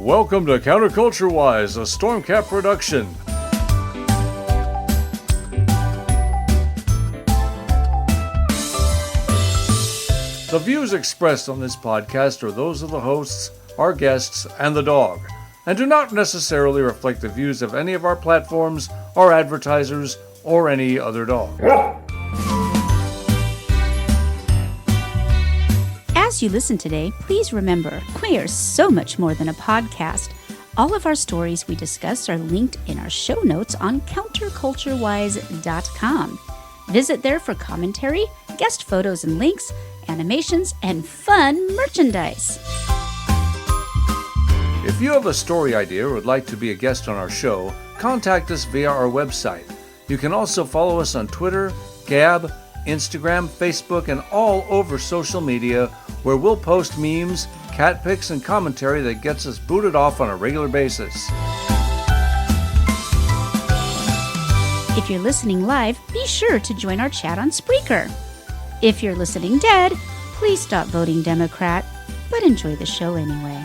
Welcome to Counterculture Wise, a Stormcap production. The views expressed on this podcast are those of the hosts, our guests, and the dog, and do not necessarily reflect the views of any of our platforms, our advertisers, or any other dog. As you listen today, please remember, we are so much more than a podcast. All of our stories we discuss are linked in our show notes on counterculturewise.com. Visit there for commentary, guest photos and links, animations, and fun merchandise. If you have a story idea or would like to be a guest on our show, contact us via our website. You can also follow us on Twitter, Gab, Instagram, Facebook, and all over social media, where we'll post memes, cat pics, and commentary that gets us booted off on a regular basis. If you're listening live, be sure to join our chat on Spreaker. If you're listening dead, please stop voting Democrat, but enjoy the show anyway.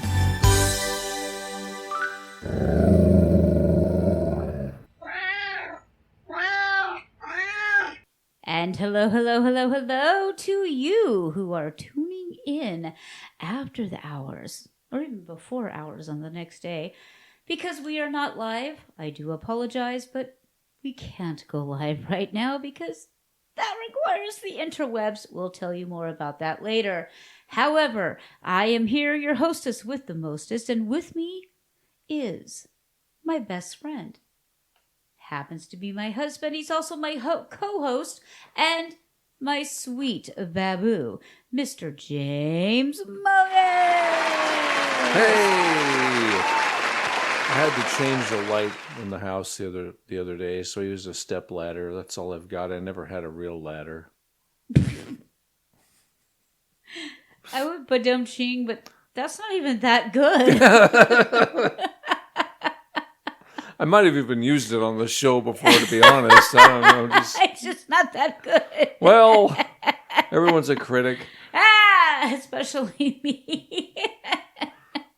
And hello to you who are tuning in after the hours, or even before hours on the next day. Because we are not live, I do apologize, but we can't go live right now because that requires the interwebs. We'll tell you more about that later. However, I am here, your hostess with the mostest, and with me is my best friend. Happens to be my husband. He's also my co-host and my sweet baboo, Mr. James Mullen. Hey! I had to change the light in the house the other day, so I used a step ladder. That's all I've got. I never had a real ladder. I would badum-ching, but that's not even that good. I might have even used it on the show before, to be honest. I don't know. It's just not that good. Well, everyone's a critic. Especially me.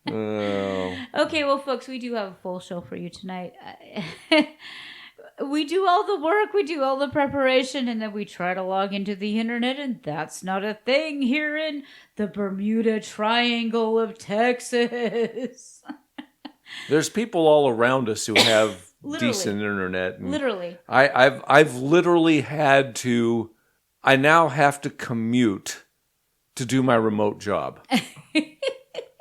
Oh. Okay, well, folks, we do have a full show for you tonight. We do all the work, we do all the preparation, and then we try to log into the internet, and that's not a thing here in the Bermuda Triangle of Texas. There's people all around us who have decent internet. And literally. I've literally had to. I now have to commute to do my remote job.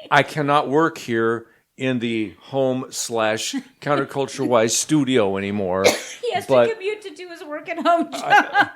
I cannot work here in the home/counterculture-wise studio anymore. He has to commute to do his work at home job.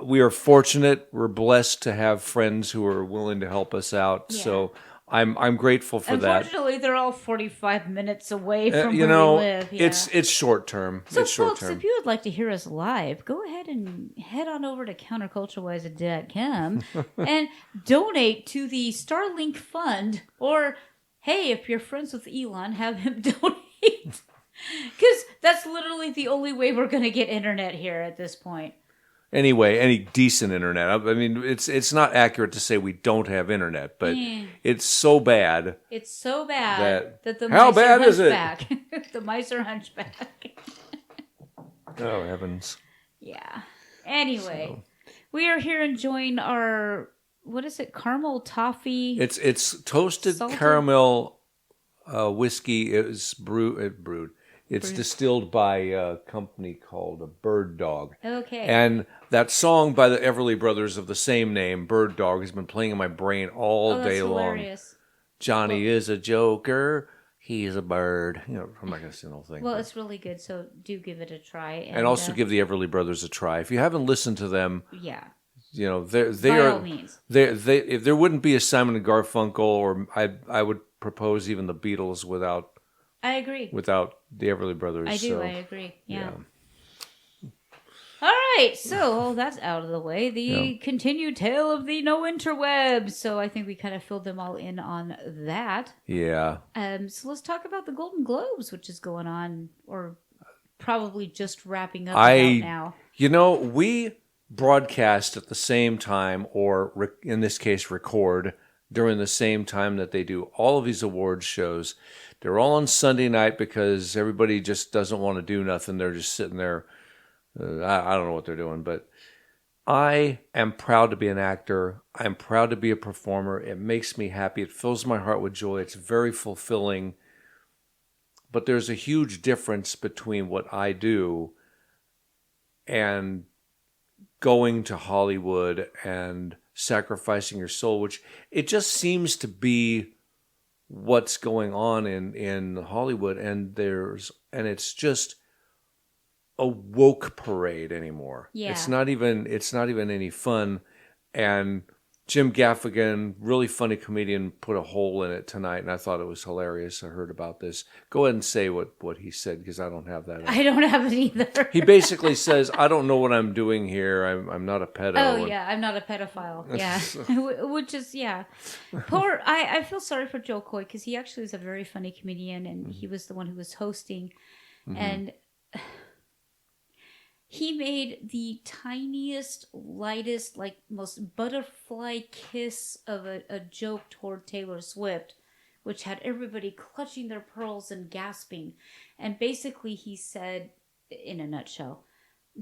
We are fortunate. We're blessed to have friends who are willing to help us out. Yeah. So I'm grateful for that. Unfortunately, they're all 45 minutes away from where we live. Yeah. It's short term. So, it's short folks, term. if you would like to hear us live, go ahead and head on over to counterculturewise.com and donate to the Starlink Fund. Or, hey, if you're friends with Elon, have him donate. Because that's literally the only way we're going to get internet here at this point. Anyway, any decent internet. I mean, it's not accurate to say we don't have internet, but it's so bad. It's so bad that the how mice bad are is it? The mice are hunchback. Oh, heavens. Yeah. Anyway, we are here enjoying our, what is it, caramel toffee? It's toasted salted caramel whiskey. It's brewed. It's distilled by a company called Bird Dog. Okay. And that song by the Everly Brothers of the same name, Bird Dog, has been playing in my brain all day long. Hilarious. Johnny is a joker. He's a bird. You know, I'm not going to sing the whole thing. Well, it's really good, so do give it a try. And also give the Everly Brothers a try. If you haven't listened to them, yeah, you know, they by are. all means. If there wouldn't be a Simon and Garfunkel, or I would propose even the Beatles without. I agree. Without the Everly Brothers. I do, I agree. Yeah. All right, so all that's out of the way. The continued tale of the no interwebs. So I think we kind of filled them all in on that. Yeah. So let's talk about the Golden Globes, which is going on, or probably just wrapping up now. You know, we broadcast at the same time, or in this case, record during the same time that they do all of these awards shows. They're all on Sunday night because everybody just doesn't want to do nothing. They're just sitting there. I don't know what they're doing, but I am proud to be an actor. I'm proud to be a performer. It makes me happy. It fills my heart with joy. It's very fulfilling. But there's a huge difference between what I do and going to Hollywood and sacrificing your soul, which it just seems to be what's going on in Hollywood. And it's just a woke parade anymore. Yeah. It's not even any fun. And Jim Gaffigan, really funny comedian, put a hole in it tonight, and I thought it was hilarious. I heard about this. Go ahead and say what he said, because I don't have that. I don't have it either. He basically says, I don't know what I'm doing here. I'm not a pedo. Oh, yeah, I'm not a pedophile. Yeah. Which is, yeah. I feel sorry for Joe Coy, because he actually was a very funny comedian, and he was the one who was hosting. Mm-hmm. And he made the tiniest, lightest, like most butterfly kiss of a joke toward Taylor Swift, which had everybody clutching their pearls and gasping. And basically he said, in a nutshell,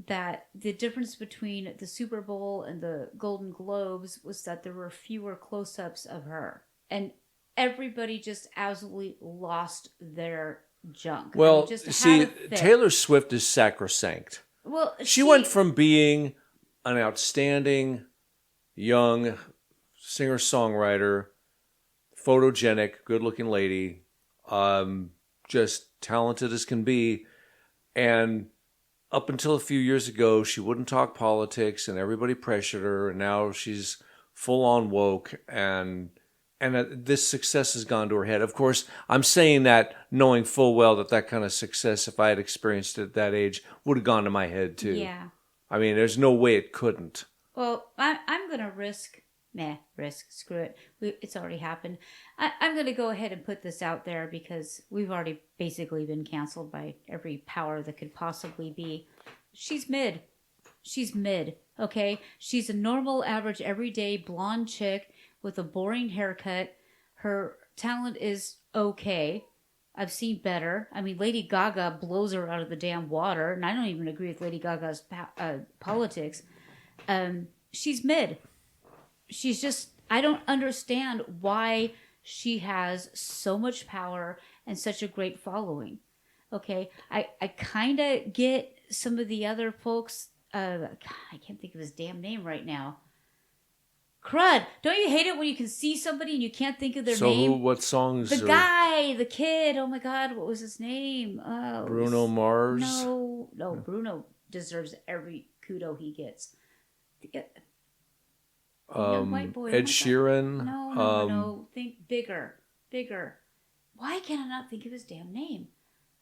that the difference between the Super Bowl and the Golden Globes was that there were fewer close-ups of her. And everybody just absolutely lost their junk. Well, just see, Taylor Swift is sacrosanct. Well, she went from being an outstanding young singer-songwriter, photogenic, good-looking lady, just talented as can be, and up until a few years ago, she wouldn't talk politics, and everybody pressured her, and now she's full-on woke, and this success has gone to her head. Of course, I'm saying that knowing full well that kind of success, if I had experienced it at that age, would have gone to my head too. Yeah. I mean, there's no way it couldn't. Well, I'm going to screw it. It's already happened. I'm going to go ahead and put this out there because we've already basically been canceled by every power that could possibly be. She's mid, okay? She's a normal, average, everyday blonde chick with a boring haircut. Her talent is okay. I've seen better. I mean, Lady Gaga blows her out of the damn water, and I don't even agree with Lady Gaga's politics. She's mid. She's just, I don't understand why she has so much power and such a great following. Okay? I kind of get some of the other folks. I can't think of his damn name right now. Crud! Don't you hate it when you can see somebody and you can't think of their name? So what songs? The guy, the kid. Oh my God, what was his name? Bruno Mars? No, Bruno deserves every kudo he gets. White boy. Ed Sheeran? No. Think bigger. Why can I not think of his damn name?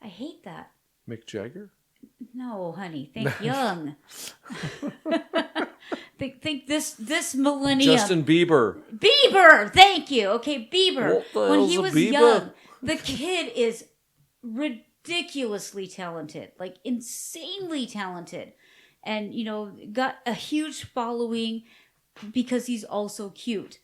I hate that. Mick Jagger? No, honey. Think young. Think this millennium. Justin Bieber. Thank you. Okay, Bieber. When he was Bieber? young, the kid is ridiculously talented, like insanely talented, and got a huge following because he's also cute.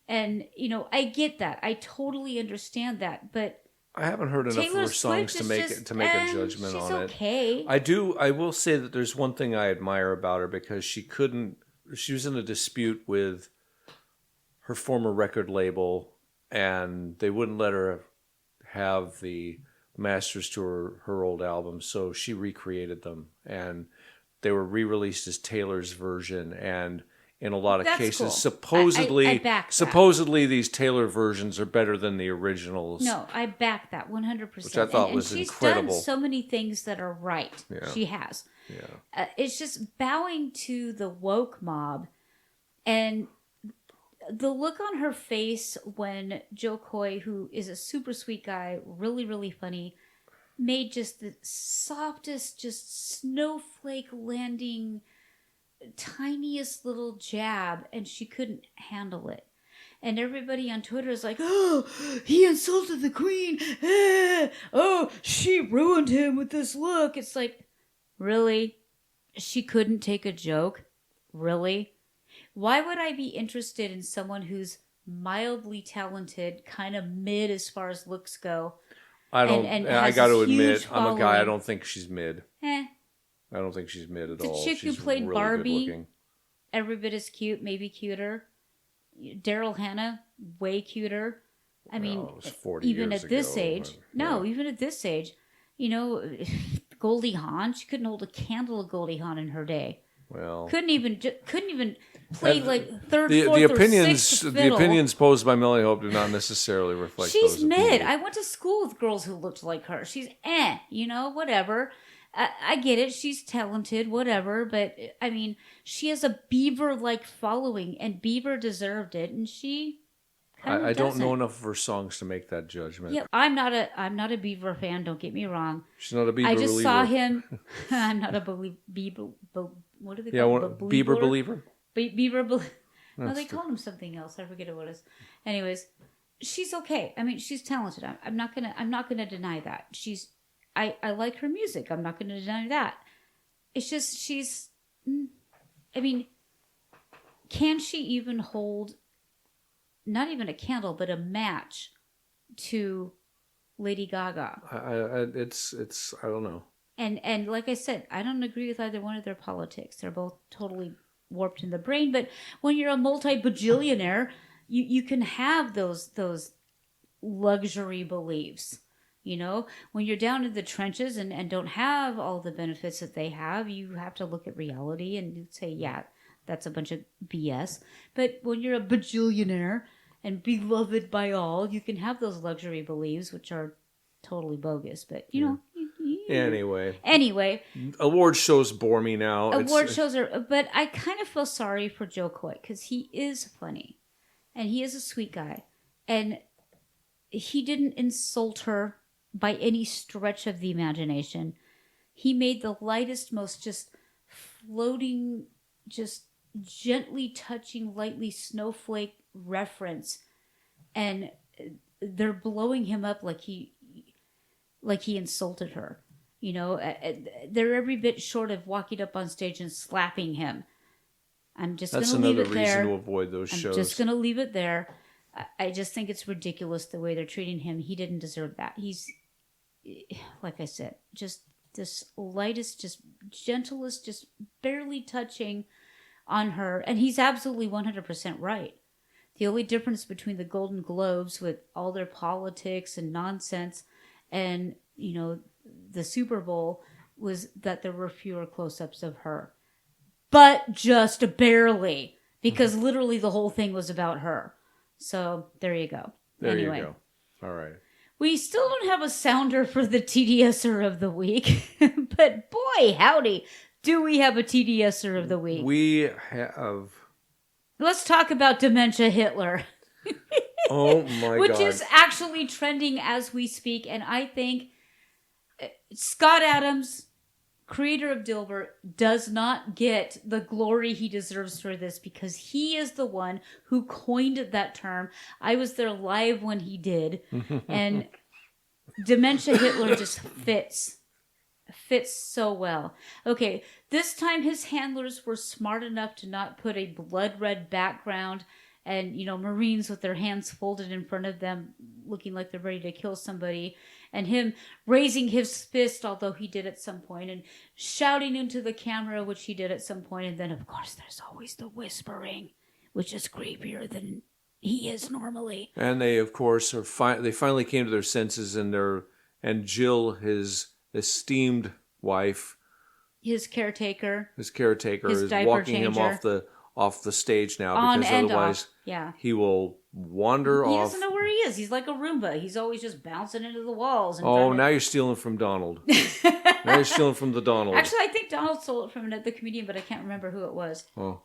And I get that. I totally understand that, but I haven't heard enough of her songs to make a judgment on it. Okay. I will say that there's one thing I admire about her, because she was in a dispute with her former record label, and they wouldn't let her have the masters to her old albums, so she recreated them, and they were re-released as Taylor's version. And in a lot of cases, cool. supposedly these Taylor versions are better than the originals. No, I back that 100%. Which I thought was incredible. She's done so many things that are right. Yeah. She has. Yeah. It's just bowing to the woke mob, and the look on her face when Joe Coy, who is a super sweet guy, really, really funny, made just the softest, just snowflake landing, tiniest little jab, and she couldn't handle it. And everybody on Twitter is like, oh, he insulted the queen. Oh, she ruined him with this look. It's like, really? She couldn't take a joke? Really? Why would I be interested in someone who's mildly talented, kind of mid as far as looks go. I don't. And I has got to this admit, huge I'm a guy. I following. don't think she's mid. Eh. I don't think she's mid at The all. chick who She's played really Barbie, good looking. every bit as cute, maybe cuter. Daryl Hannah, way cuter. I mean, Well, it was 40 even years at this ago, age, but, yeah. even at this age, you know, Goldie Hawn, she couldn't hold a candle of Goldie Hawn in her day. Well, Couldn't even play like third, the fourth, opinions or sixth the fiddle. opinions posed by Melanie Hope do not necessarily reflect She's those of mid. me. I went to school with girls who looked like her. She's whatever. I get it. She's talented, whatever. But I mean, she has a Bieber-like following, and Bieber deserved it, and she kind of I don't know doesn't. enough of her songs to make that judgment. Yeah, I'm not a Bieber fan. Don't get me wrong. She's not a Bieber I just believer. saw him. I'm not a Bieber. What do they Yeah, call what, him? Bieber believer? Bieber. No, That's they called him something else. I forget what it is. Anyways, she's okay. I mean, she's talented. I'm not gonna deny that. I like her music. I'm not gonna deny that. It's just I mean, can she even hold not even a candle, but a match to Lady Gaga? It's I don't know. And like I said, I don't agree with either one of their politics. They're both totally warped in the brain. But when you're a multi-bajillionaire, you can have those luxury beliefs. You know, when you're down in the trenches and don't have all the benefits that they have, you have to look at reality and say, yeah, that's a bunch of BS. But when you're a bajillionaire and beloved by all, you can have those luxury beliefs, which are totally bogus. But, you know. Anyway. Award shows bore me now. Shows are, but I kind of feel sorry for Joe Coy because he is funny and he is a sweet guy. And he didn't insult her by any stretch of the imagination. He made the lightest, most just floating, just gently touching, lightly snowflake reference. And they're blowing him up like he insulted her. You know, they're every bit short of walking up on stage and slapping him. I'm just going to leave it there. That's another reason to avoid those shows. I'm just going to leave it there. I just think it's ridiculous the way they're treating him. He didn't deserve that. He's, like I said, just this lightest, just gentlest, just barely touching on her. And he's absolutely 100% right. The only difference between the Golden Globes with all their politics and nonsense and, you know, the Super Bowl was that there were fewer close-ups of her. But just barely. Because literally the whole thing was about her. So, there you go. There you go. All right. We still don't have a sounder for the TDSer of the week. But boy, howdy, do we have a TDSer of the week. We have... Let's talk about Dementia Hitler. Oh my God. Which is actually trending as we speak. And I think Scott Adams, creator of Dilbert, does not get the glory he deserves for this because he is the one who coined that term. I was there live when he did. And Dementia Hitler just fits so well. Okay, this time his handlers were smart enough to not put a blood red background and, you know, Marines with their hands folded in front of them looking like they're ready to kill somebody, and him raising his fist, although he did at some point, and shouting into the camera, which he did at some point, and then of course there's always the whispering, which is creepier than he is normally. And they, of course, they finally came to their senses, and Jill, his esteemed wife, his caretaker, is walking changer. him off the stage now because otherwise he will wander off. He doesn't know where he is. He's like a Roomba. He's always just bouncing into the walls. Now you're stealing from Donald. Now you're stealing from the Donald. Actually, I think Donald stole it from the comedian, but I can't remember who it was. Oh.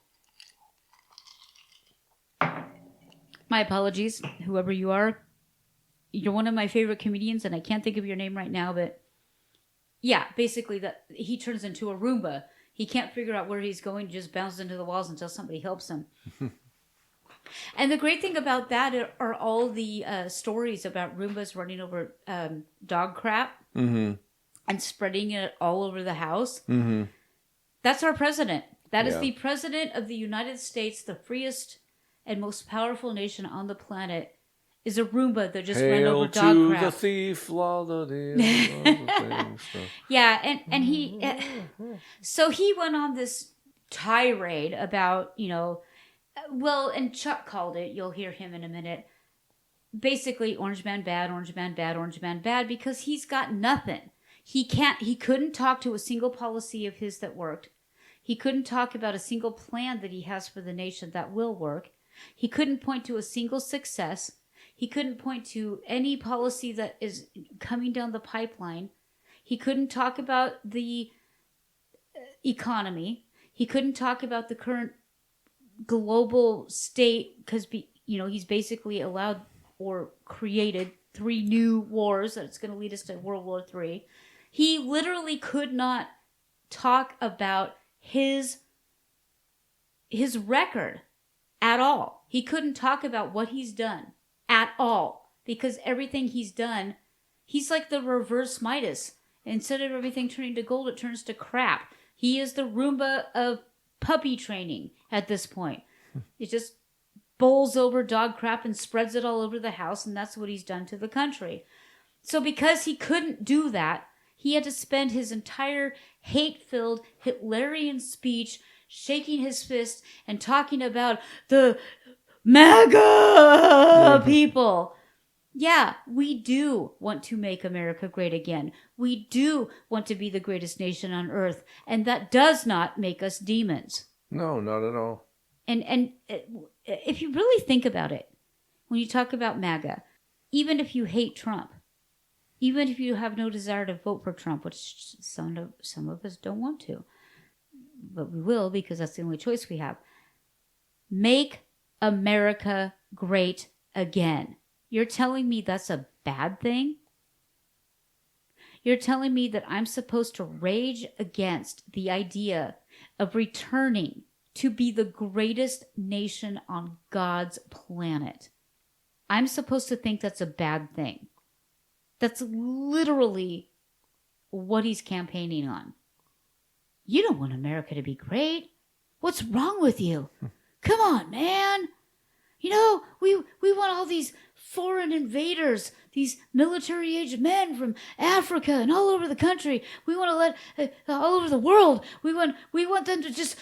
My apologies, whoever you are. You're one of my favorite comedians, and I can't think of your name right now, but yeah, basically he turns into a Roomba. He can't figure out where he's going, just bounces into the walls until somebody helps him. And the great thing about that are all the stories about Roombas running over dog crap and spreading it all over the house. Mm-hmm. That's our president. That is the president of the United States, the freest and most powerful nation on the planet is a Roomba that just ran Hail over dog to crap. the thief, la da dee, la da dee, stuff. Yeah, and he so he went on this tirade about, well, and Chuck called it, you'll hear him in a minute, basically Orange Man bad, Orange Man bad, Orange Man bad, because he's got nothing. He couldn't talk to a single policy of his that worked. He couldn't talk about a single plan that he has for the nation that will work. He couldn't point to a single success. He couldn't point to any policy that is coming down the pipeline. He couldn't talk about the economy. He couldn't talk about the current global state because, he's basically allowed or created 3 new wars that's going to lead us to World War III. He literally could not talk about his record at all. He couldn't talk about what he's done at all because everything he's done, he's like the reverse Midas. Instead of everything turning to gold, it turns to crap. He is the Roomba of puppy training at this point. It just bowls over dog crap and spreads it all over the house, and that's what he's done to the country. So because he couldn't do that, he had to spend his entire hate-filled Hitlerian speech shaking his fist and talking about the MAGA people. Yeah, we do want to make America great again. We do want to be the greatest nation on earth, and that does not make us demons. No, not at all. And if you really think about it, when you talk about MAGA, even if you hate Trump, even if you have no desire to vote for Trump, which some of us don't want to, but we will because that's the only choice we have, make America great again. You're telling me that's a bad thing? You're telling me that I'm supposed to rage against the idea of returning to be the greatest nation on God's planet. I'm supposed to think that's a bad thing. That's literally what he's campaigning on. You don't want America to be great. What's wrong with you? Come on, man. We want all these foreign invaders, these military-age men from Africa and all over the country. We want to let all over the world. We want them to just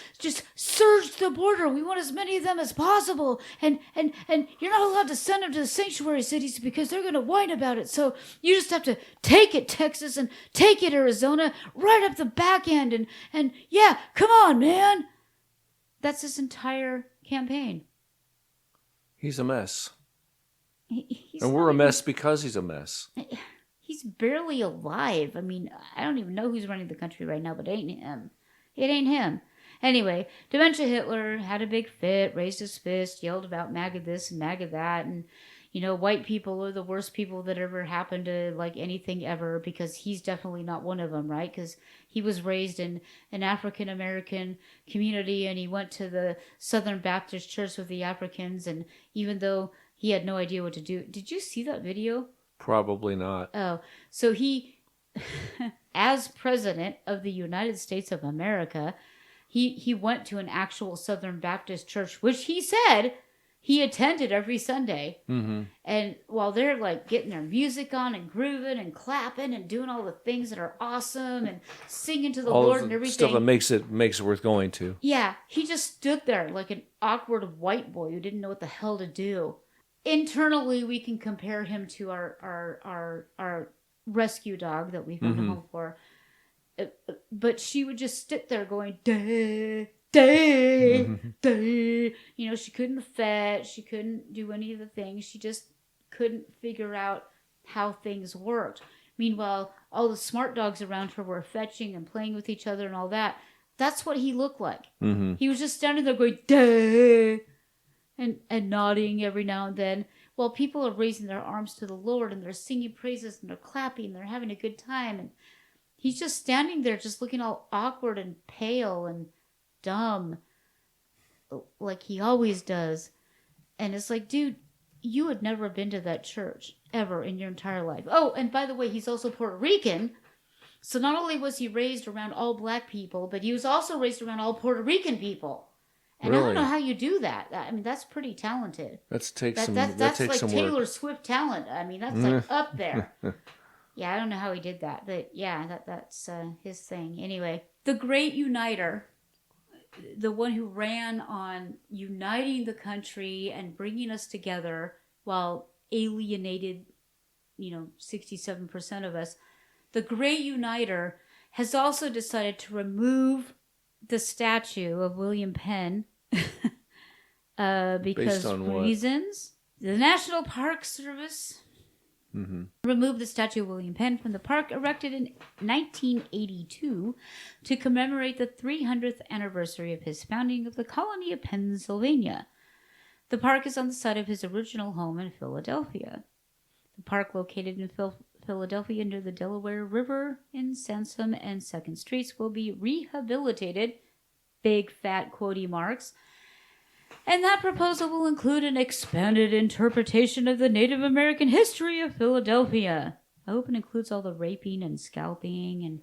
surge the border. We want as many of them as possible. And you're not allowed to send them to the sanctuary cities because they're going to whine about it. So you just have to take it, Texas, and take it, Arizona, right up the back end. And yeah, come on, man. That's his entire campaign. He's a mess. He's and we're a mess because he's a mess. He's barely alive. I mean, I don't even know who's running the country right now, but it ain't him. It ain't him. Anyway, Dementia Hitler had a big fit, raised his fist, yelled about MAGA this and MAGA that, and, white people are the worst people that ever happened to, like, anything ever, because he's definitely not one of them, right? Because he was raised in an African-American community, and he went to the Southern Baptist Church with the Africans, and even though he had no idea what to do. Did you see that video? Probably not. Oh, so he, as president of the United States of America, he went to an actual Southern Baptist church, which he said he attended every Sunday. Mm-hmm. And while they're like getting their music on and grooving and clapping and doing all the things that are awesome and singing to the all Lord the and everything. Stuff that makes it worth going to. Yeah, he just stood there like an awkward white boy who didn't know what the hell to do. Internally, we can compare him to our rescue dog that we found a home for. But she would just sit there going, day, day, day. She couldn't fetch. She couldn't do any of the things. She just couldn't figure out how things worked. Meanwhile, all the smart dogs around her were fetching and playing with each other and all that. That's what he looked like. Mm-hmm. He was just standing there going, day. And nodding every now and then while people are raising their arms to the Lord and they're singing praises and they're clapping and they're having a good time. And he's just standing there just looking all awkward and pale and dumb like he always does. And it's like, dude, you had never been to that church ever in your entire life. Oh, and by the way, he's also Puerto Rican. So not only was he raised around all black people, but he was also raised around all Puerto Rican people. And I don't Really? know how you do that. I mean, that's pretty talented. That takes That's takes like some Taylor work. Swift talent. I mean, that's like up there. Yeah, I don't know how he did that, but yeah, that's his thing. Anyway, the Great Uniter, the one who ran on uniting the country and bringing us together while alienated, 67% of us. The Great Uniter has also decided to remove the statue of William Penn because Based on what? reasons. The National Park Service removed the statue of William Penn from the park, erected in 1982 to commemorate the 300th anniversary of his founding of the colony of Pennsylvania. The park is on the site of his original home in Philadelphia. The park, located in Philadelphia near the Delaware River in Sansom and 2nd Streets, will be rehabilitated, big fat quotey marks, and that proposal will include an expanded interpretation of the Native American history of Philadelphia. I hope it includes all the raping and scalping. And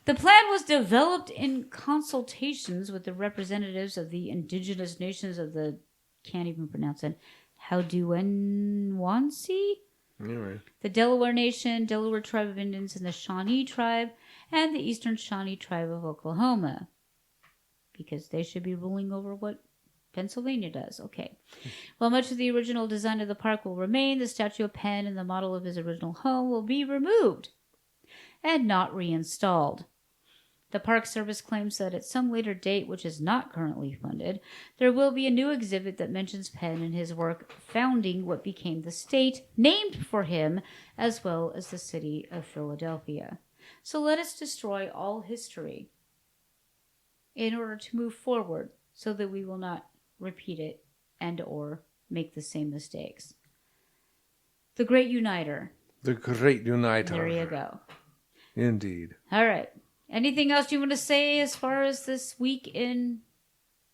the plan was developed in consultations with the representatives of the indigenous nations of the, can't even pronounce it, Howduenwansi? Anyway. The Delaware Nation, Delaware Tribe of Indians, and the Shawnee Tribe, and the Eastern Shawnee Tribe of Oklahoma. Because they should be ruling over what Pennsylvania does. Okay. While much of the original design of the park will remain, the statue of Penn and the model of his original home will be removed and not reinstalled. The Park Service claims that at some later date, which is not currently funded, there will be a new exhibit that mentions Penn and his work founding what became the state, named for him, as well as the city of Philadelphia. So let us destroy all history in order to move forward so that we will not repeat it and or make the same mistakes. The Great Uniter. The Great Uniter. There you go. Indeed. All right. Anything else you want to say as far as this week in?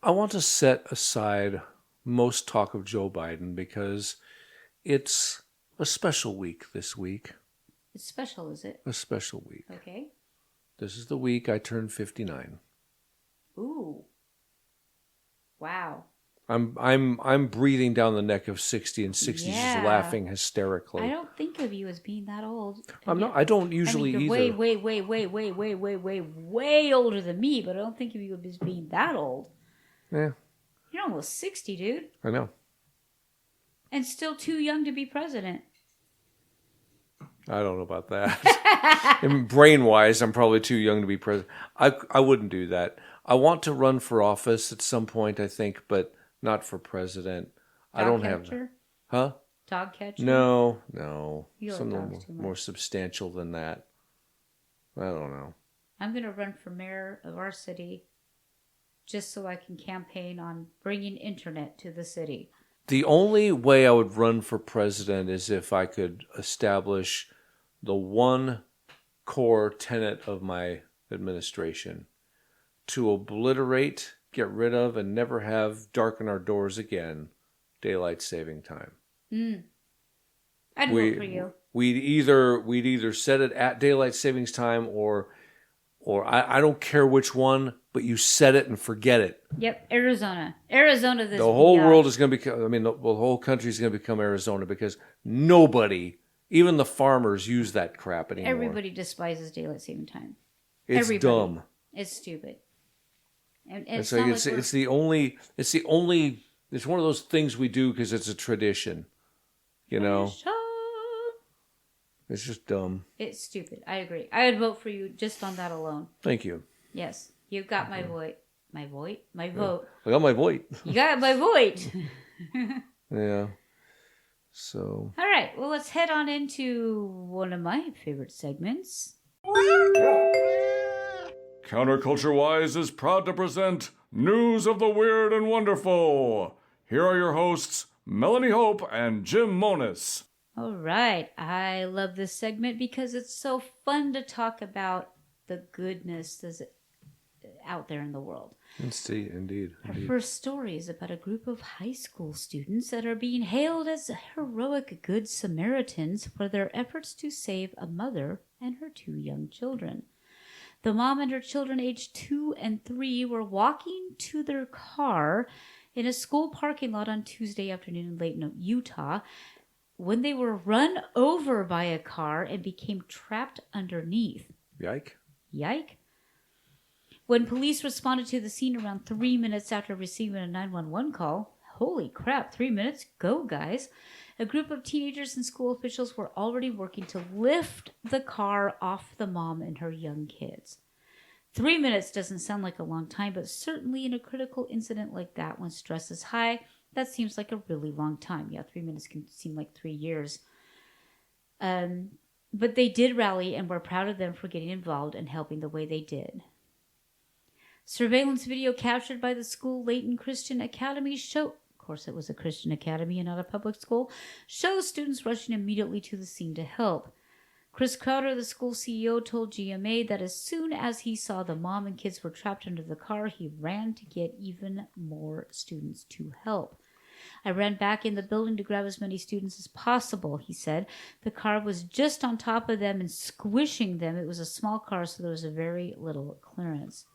I want to set aside most talk of Joe Biden because it's a special week this week. It's special, is it? A special week. Okay. This is the week I turned 59. Ooh. Wow. I'm breathing down the neck of 60, and 60's Yeah. just laughing hysterically. I don't think of you as being that old. I'm not. I don't usually you're either. way older than me, but I don't think of you as being that old. Yeah, You're almost 60, dude. I know. And still too young to be president. I don't know about that. And brain-wise, I'm probably too young to be president. I wouldn't do that. I want to run for office at some point, I think, but not for president. I don't have that. Huh? Dog catcher? No. You like Something dogs too much. more substantial than that. I don't know. I'm going to run for mayor of our city just so I can campaign on bringing internet to the city. The only way I would run for president is if I could establish the one core tenet of my administration: to obliterate, get rid of, and never have darken our doors again, daylight saving time. I'd vote for you. We'd either set it at daylight savings time or I don't care which one, but you set it and forget it. Yep, Arizona. Arizona this The whole world is going to become, the whole country is going to become Arizona because nobody, even the farmers, use that crap anymore. Everybody despises daylight saving time. It's dumb. It's stupid. And And so it's one of those things we do because it's a tradition. You know? It's just dumb. It's stupid. I agree. I would vote for you just on that alone. Thank you. Yes. You got my vote. My vote? My vote. I got my vote. You got my vote. Yeah. So. All right. Well, let's head on into one of my favorite segments. Counterculture Wise is proud to present News of the Weird and Wonderful. Here are your hosts, Melanie Hope and Jim Monis. All right. I love this segment because it's so fun to talk about the goodness that's out there in the world. Indeed. Our first story is about a group of high school students that are being hailed as heroic good Samaritans for their efforts to save a mother and her 2 young children. The mom and her children aged 2 and 3 were walking to their car in a school parking lot on Tuesday afternoon in Layton, Utah, when they were run over by a car and became trapped underneath. Yike. When police responded to the scene around 3 minutes after receiving a 911 call, holy crap, 3 minutes? Go, guys. A group of teenagers and school officials were already working to lift the car off the mom and her young kids. 3 minutes doesn't sound like a long time, but certainly in a critical incident like that, when stress is high, that seems like a really long time. Yeah, 3 minutes can seem like 3 years. But they did rally, and we're proud of them for getting involved and helping the way they did. Surveillance video captured by the school Layton Christian Academy of course it was a Christian academy and not a public school, shows students rushing immediately to the scene to help. Chris Crowder, the school CEO, told GMA that as soon as he saw the mom and kids were trapped under the car, he ran to get even more students to help. I ran back in the building to grab as many students as possible, he said. The car was just on top of them and squishing them. It was a small car, so there was a very little clearance.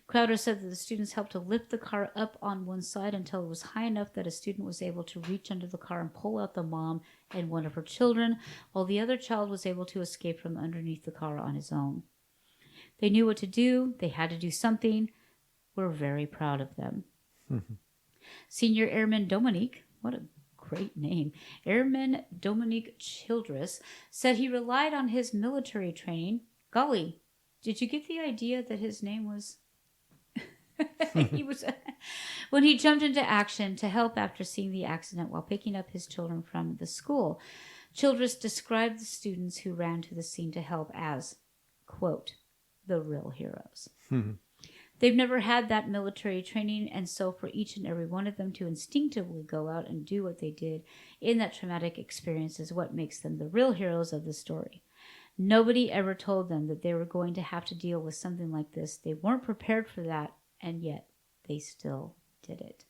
Crowder said that the students helped to lift the car up on one side until it was high enough that a student was able to reach under the car and pull out the mom and one of her children, while the other child was able to escape from underneath the car on his own. They knew what to do. They had to do something. We're very proud of them. Senior Airman Dominique, what a great name, Airman Dominique Childress, said he relied on his military training. Golly, did you get the idea that his name was... when he jumped into action to help after seeing the accident while picking up his children from the school. Childress described the students who ran to the scene to help as, quote, the real heroes. They've never had that military training, and so for each and every one of them to instinctively go out and do what they did in that traumatic experience is what makes them the real heroes of the story. Nobody ever told them that they were going to have to deal with something like this. They weren't prepared for that, and yet they still did it.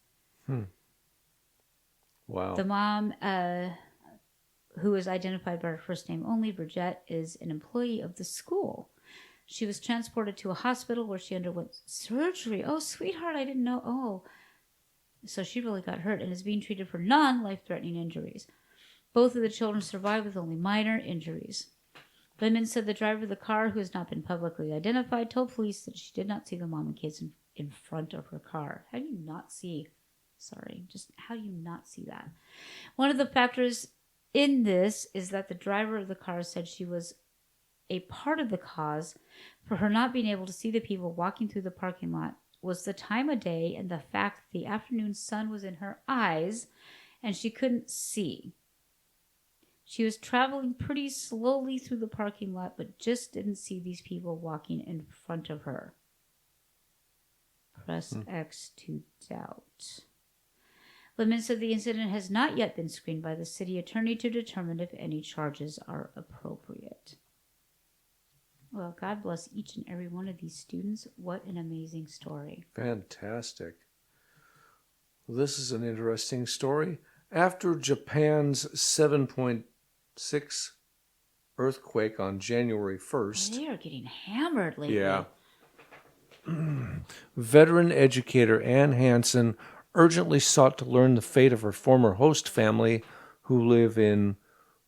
Wow. The mom, who is identified by her first name only, Bridget, is an employee of the school. She was transported to a hospital where she underwent surgery. Oh, sweetheart, I didn't know. Oh, so she really got hurt and is being treated for non-life-threatening injuries. Both of the children survived with only minor injuries. Lindman said the driver of the car, who has not been publicly identified, told police that she did not see the mom and kids in front of her car. How do you not see? How do you not see that? One of the factors in this is that the driver of the car said she was a part of the cause for her not being able to see the people walking through the parking lot was the time of day and the fact that the afternoon sun was in her eyes and she couldn't see. She was traveling pretty slowly through the parking lot, but just didn't see these people walking in front of her. Press X to doubt. Lindman said the incident has not yet been screened by the city attorney to determine if any charges are appropriate. Well, God bless each and every one of these students. What an amazing story. Fantastic. Well, this is an interesting story. After Japan's 7.6 earthquake on January 1st... They are getting hammered lately. Yeah. Veteran educator Ann Hansen urgently sought to learn the fate of her former host family who live in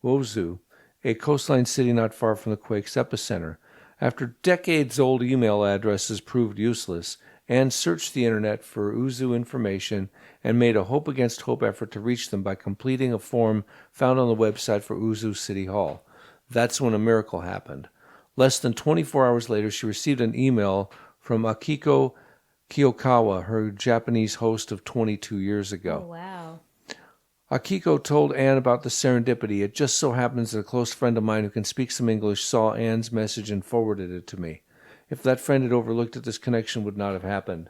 Ozu, a coastline city not far from the quake's epicenter. After decades-old email addresses proved useless, Ann searched the internet for Ozu information and made a hope against hope effort to reach them by completing a form found on the website for Ozu City Hall. That's when a miracle happened. Less than 24 hours later, she received an email from Akiko Kiyokawa, her Japanese host of 22 years ago. Oh, wow. Akiko told Anne about the serendipity. It just so happens that a close friend of mine who can speak some English saw Anne's message and forwarded it to me. If that friend had overlooked it, this connection would not have happened.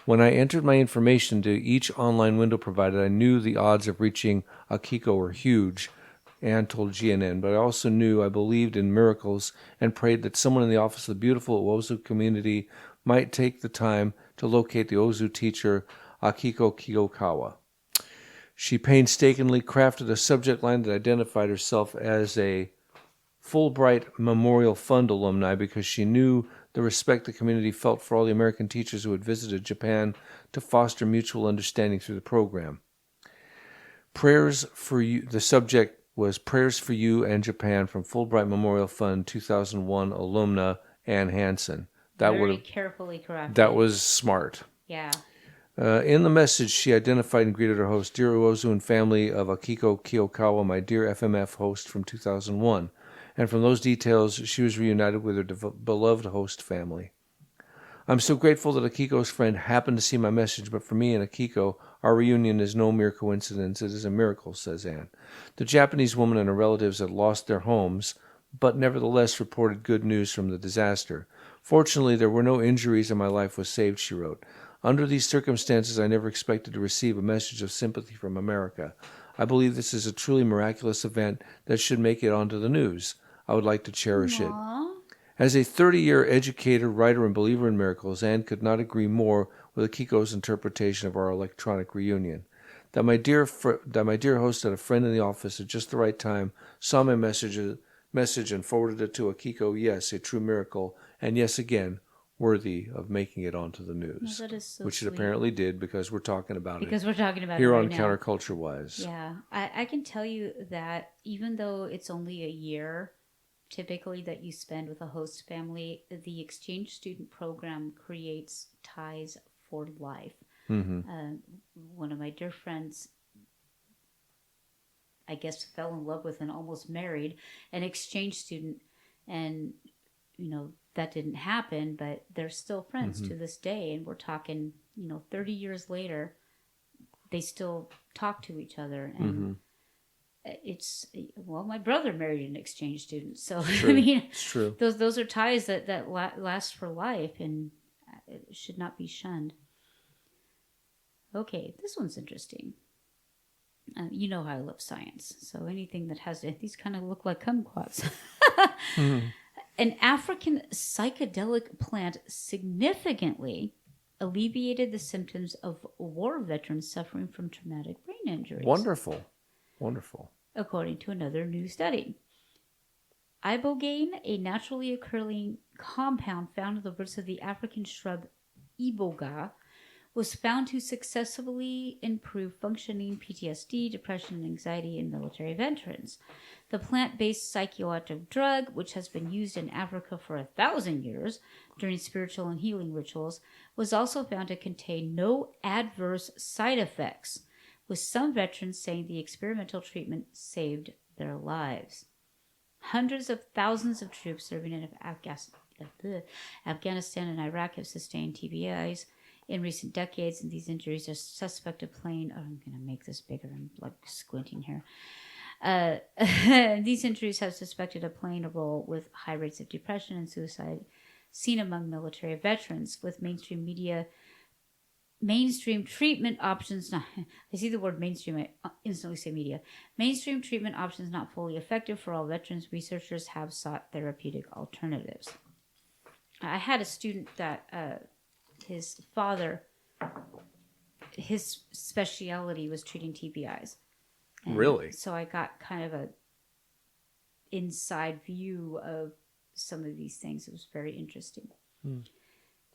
When I entered my information to each online window provided, I knew the odds of reaching Akiko were huge, Anne told GNN, but I also knew I believed in miracles and prayed that someone in the office of the beautiful Ozu community might take the time to locate the Ozu teacher, Akiko Kiyokawa. She painstakingly crafted a subject line that identified herself as a Fulbright Memorial Fund alumni because she knew the respect the community felt for all the American teachers who had visited Japan to foster mutual understanding through the program. Prayers for you. The subject was Prayers for You and Japan from Fulbright Memorial Fund 2001 alumna Ann Hansen. Very carefully crafted. That was smart. Yeah. In the message, she identified and greeted her host, Dear Uozu and family of Akiko Kiyokawa, my dear FMF host from 2001. And from those details, she was reunited with her beloved host family. I'm so grateful that Akiko's friend happened to see my message, but for me and Akiko, our reunion is no mere coincidence. It is a miracle, says Anne. The Japanese woman and her relatives had lost their homes, but nevertheless reported good news from the disaster. Fortunately, there were no injuries and my life was saved, she wrote. Under these circumstances, I never expected to receive a message of sympathy from America. I believe this is a truly miraculous event that should make it onto the news. I would like to cherish it. As a 30-year educator, writer, and believer in miracles, Anne could not agree more with Akiko's interpretation of our electronic reunion. That my dear host had a friend in the office at just the right time, saw my message and forwarded it to Akiko. Yes, a true miracle, and yes, again, worthy of making it onto the news. That is so which sweet. It apparently did because we're talking about it. Because we're talking about here it right on now. Counterculture Wise. Yeah, I can tell you that even though it's only a year, typically that you spend with a host family, the exchange student program creates ties for life. Mm-hmm. One of my dear friends, I guess, fell in love with and almost married an exchange student, and that didn't happen, but they're still friends to this day, and we're talking 30 years later, they still talk to each other, and my brother married an exchange student, so True. I mean, it's true. Those are ties that last for life, and it should not be shunned. Okay, this one's interesting. You know how I love science, so anything that has these kind of look like kumquats. An African psychedelic plant significantly alleviated the symptoms of war veterans suffering from traumatic brain injuries. Wonderful. According to another new study. Ibogaine, a naturally occurring compound found in the roots of the African shrub iboga, was found to successfully improve functioning, PTSD, depression, and anxiety in military veterans. The plant-based psychoactive drug, which has been used in Africa for 1,000 years during spiritual and healing rituals, was also found to contain no adverse side effects, with some veterans saying the experimental treatment saved their lives. Hundreds of thousands of troops serving in Afghanistan and Iraq have sustained TBIs in recent decades, and these injuries are suspected playing... Oh, I'm going to make this bigger. I'm squinting here. These injuries have suspected of playing a role with high rates of depression and suicide seen among military veterans, with mainstream treatment options not... I see the word mainstream, I instantly say media. Mainstream treatment options not fully effective for all veterans. Researchers have sought therapeutic alternatives. I had a student that his father, his specialty was treating TBIs. And really? So I got kind of a inside view of some of these things. It was very interesting.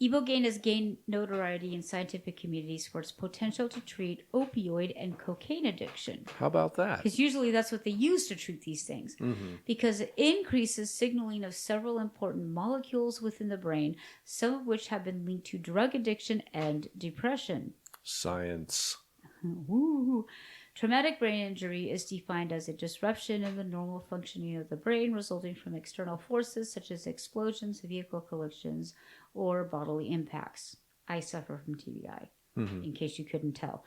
Ibogaine has gained notoriety in scientific communities for its potential to treat opioid and cocaine addiction. How about that? Because usually that's what they use to treat these things. Because it increases signaling of several important molecules within the brain, some of which have been linked to drug addiction and depression. Science. Woo. Traumatic brain injury is defined as a disruption in the normal functioning of the brain resulting from external forces such as explosions, vehicle collisions, or bodily impacts. I suffer from TBI, in case you couldn't tell.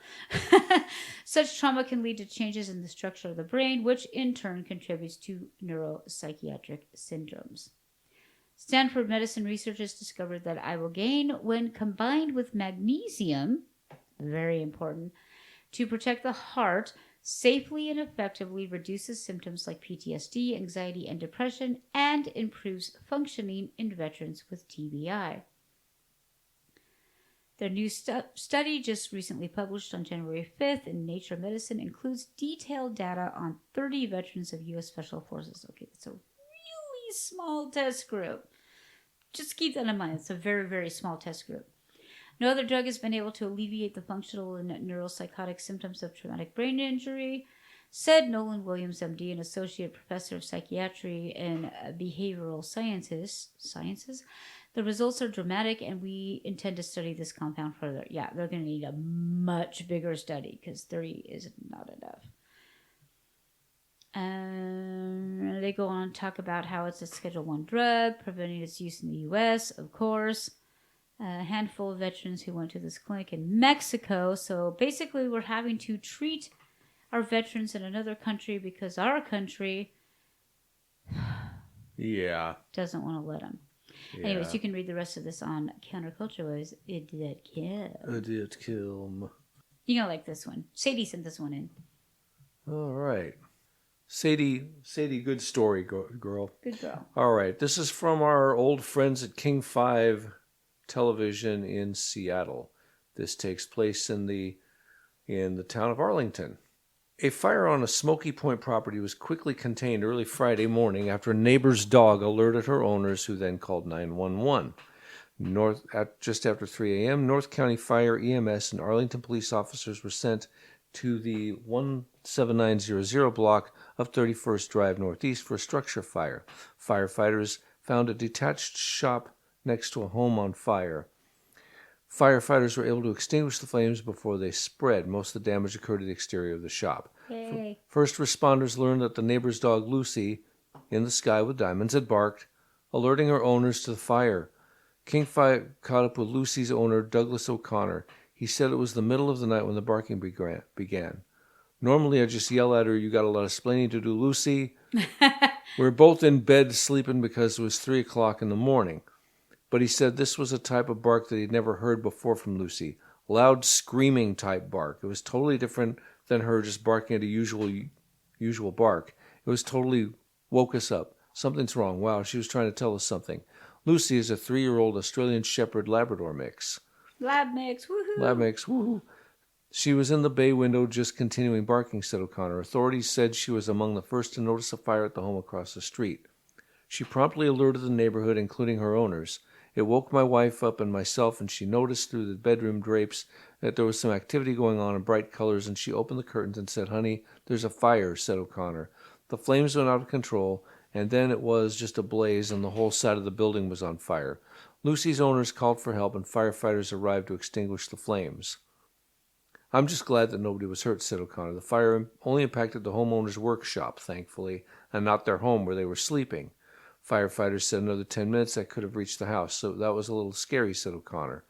Such trauma can lead to changes in the structure of the brain, which in turn contributes to neuropsychiatric syndromes. Stanford medicine researchers discovered that ibogaine, when combined with magnesium, very important, to protect the heart, safely and effectively reduces symptoms like PTSD, anxiety, and depression, and improves functioning in veterans with TBI. Their new study, just recently published on January 5th in Nature Medicine, includes detailed data on 30 veterans of U.S. Special Forces. Okay, that's a small test group. Just keep that in mind. It's a very, very small test group. No other drug has been able to alleviate the functional and neuropsychotic symptoms of traumatic brain injury, said Nolan Williams, MD, an associate professor of psychiatry and behavioral sciences. The results are dramatic, and we intend to study this compound further. Yeah, they're going to need a much bigger study because 30 is not enough. They go on to talk about how it's a Schedule I drug, preventing its use in the U.S., of course. A handful of veterans who went to this clinic in Mexico. So basically, we're having to treat our veterans in another country because our country doesn't want to let them. Yeah. Anyways, you can read the rest of this on counterculturewise. It did kill. You know, like this one. Sadie sent this one in. All right. Sadie, good story, girl. Good girl. All right. This is from our old friends at King 5 Television in Seattle. This takes place in the town of Arlington. A fire on a Smoky Point property was quickly contained early Friday morning after a neighbor's dog alerted her owners, who then called 911. Just after 3 a.m., North County Fire, EMS, and Arlington police officers were sent to the 17900 block of 31st Drive Northeast for a structure fire. Firefighters found a detached shop next to a home on fire. Firefighters were able to extinguish the flames before they spread. Most of the damage occurred to the exterior of the shop. Yay. First responders learned that the neighbor's dog, Lucy, in the sky with diamonds, had barked, alerting her owners to the fire. King 5 caught up with Lucy's owner, Douglas O'Connor. He said it was the middle of the night when the barking began. Normally, I just yell at her, "You got a lot of explaining to do, Lucy." We were both in bed sleeping because it was 3 o'clock in the morning. But he said this was a type of bark that he'd never heard before from Lucy. Loud screaming type bark. It was totally different than her just barking at a usual bark. It was totally woke us up. Something's wrong. Wow, she was trying to tell us something. Lucy is a 3-year-old Australian Shepherd Labrador mix. Lab mix, woohoo! Lab mix, woohoo! She was in the bay window just continuing barking, said O'Connor. Authorities said she was among the first to notice a fire at the home across the street. She promptly alerted the neighborhood, including her owners. It woke my wife up and myself, and she noticed through the bedroom drapes that there was some activity going on in bright colors, and she opened the curtains and said, "Honey, there's a fire," said O'Connor. The flames went out of control, and then it was just a blaze, and the whole side of the building was on fire. Lucy's owners called for help, and firefighters arrived to extinguish the flames. "I'm just glad that nobody was hurt," said O'Connor. "The fire only impacted the homeowner's workshop, thankfully, and not their home where they were sleeping. Firefighters said another 10 minutes that could have reached the house, so that was a little scary," said O'Connor.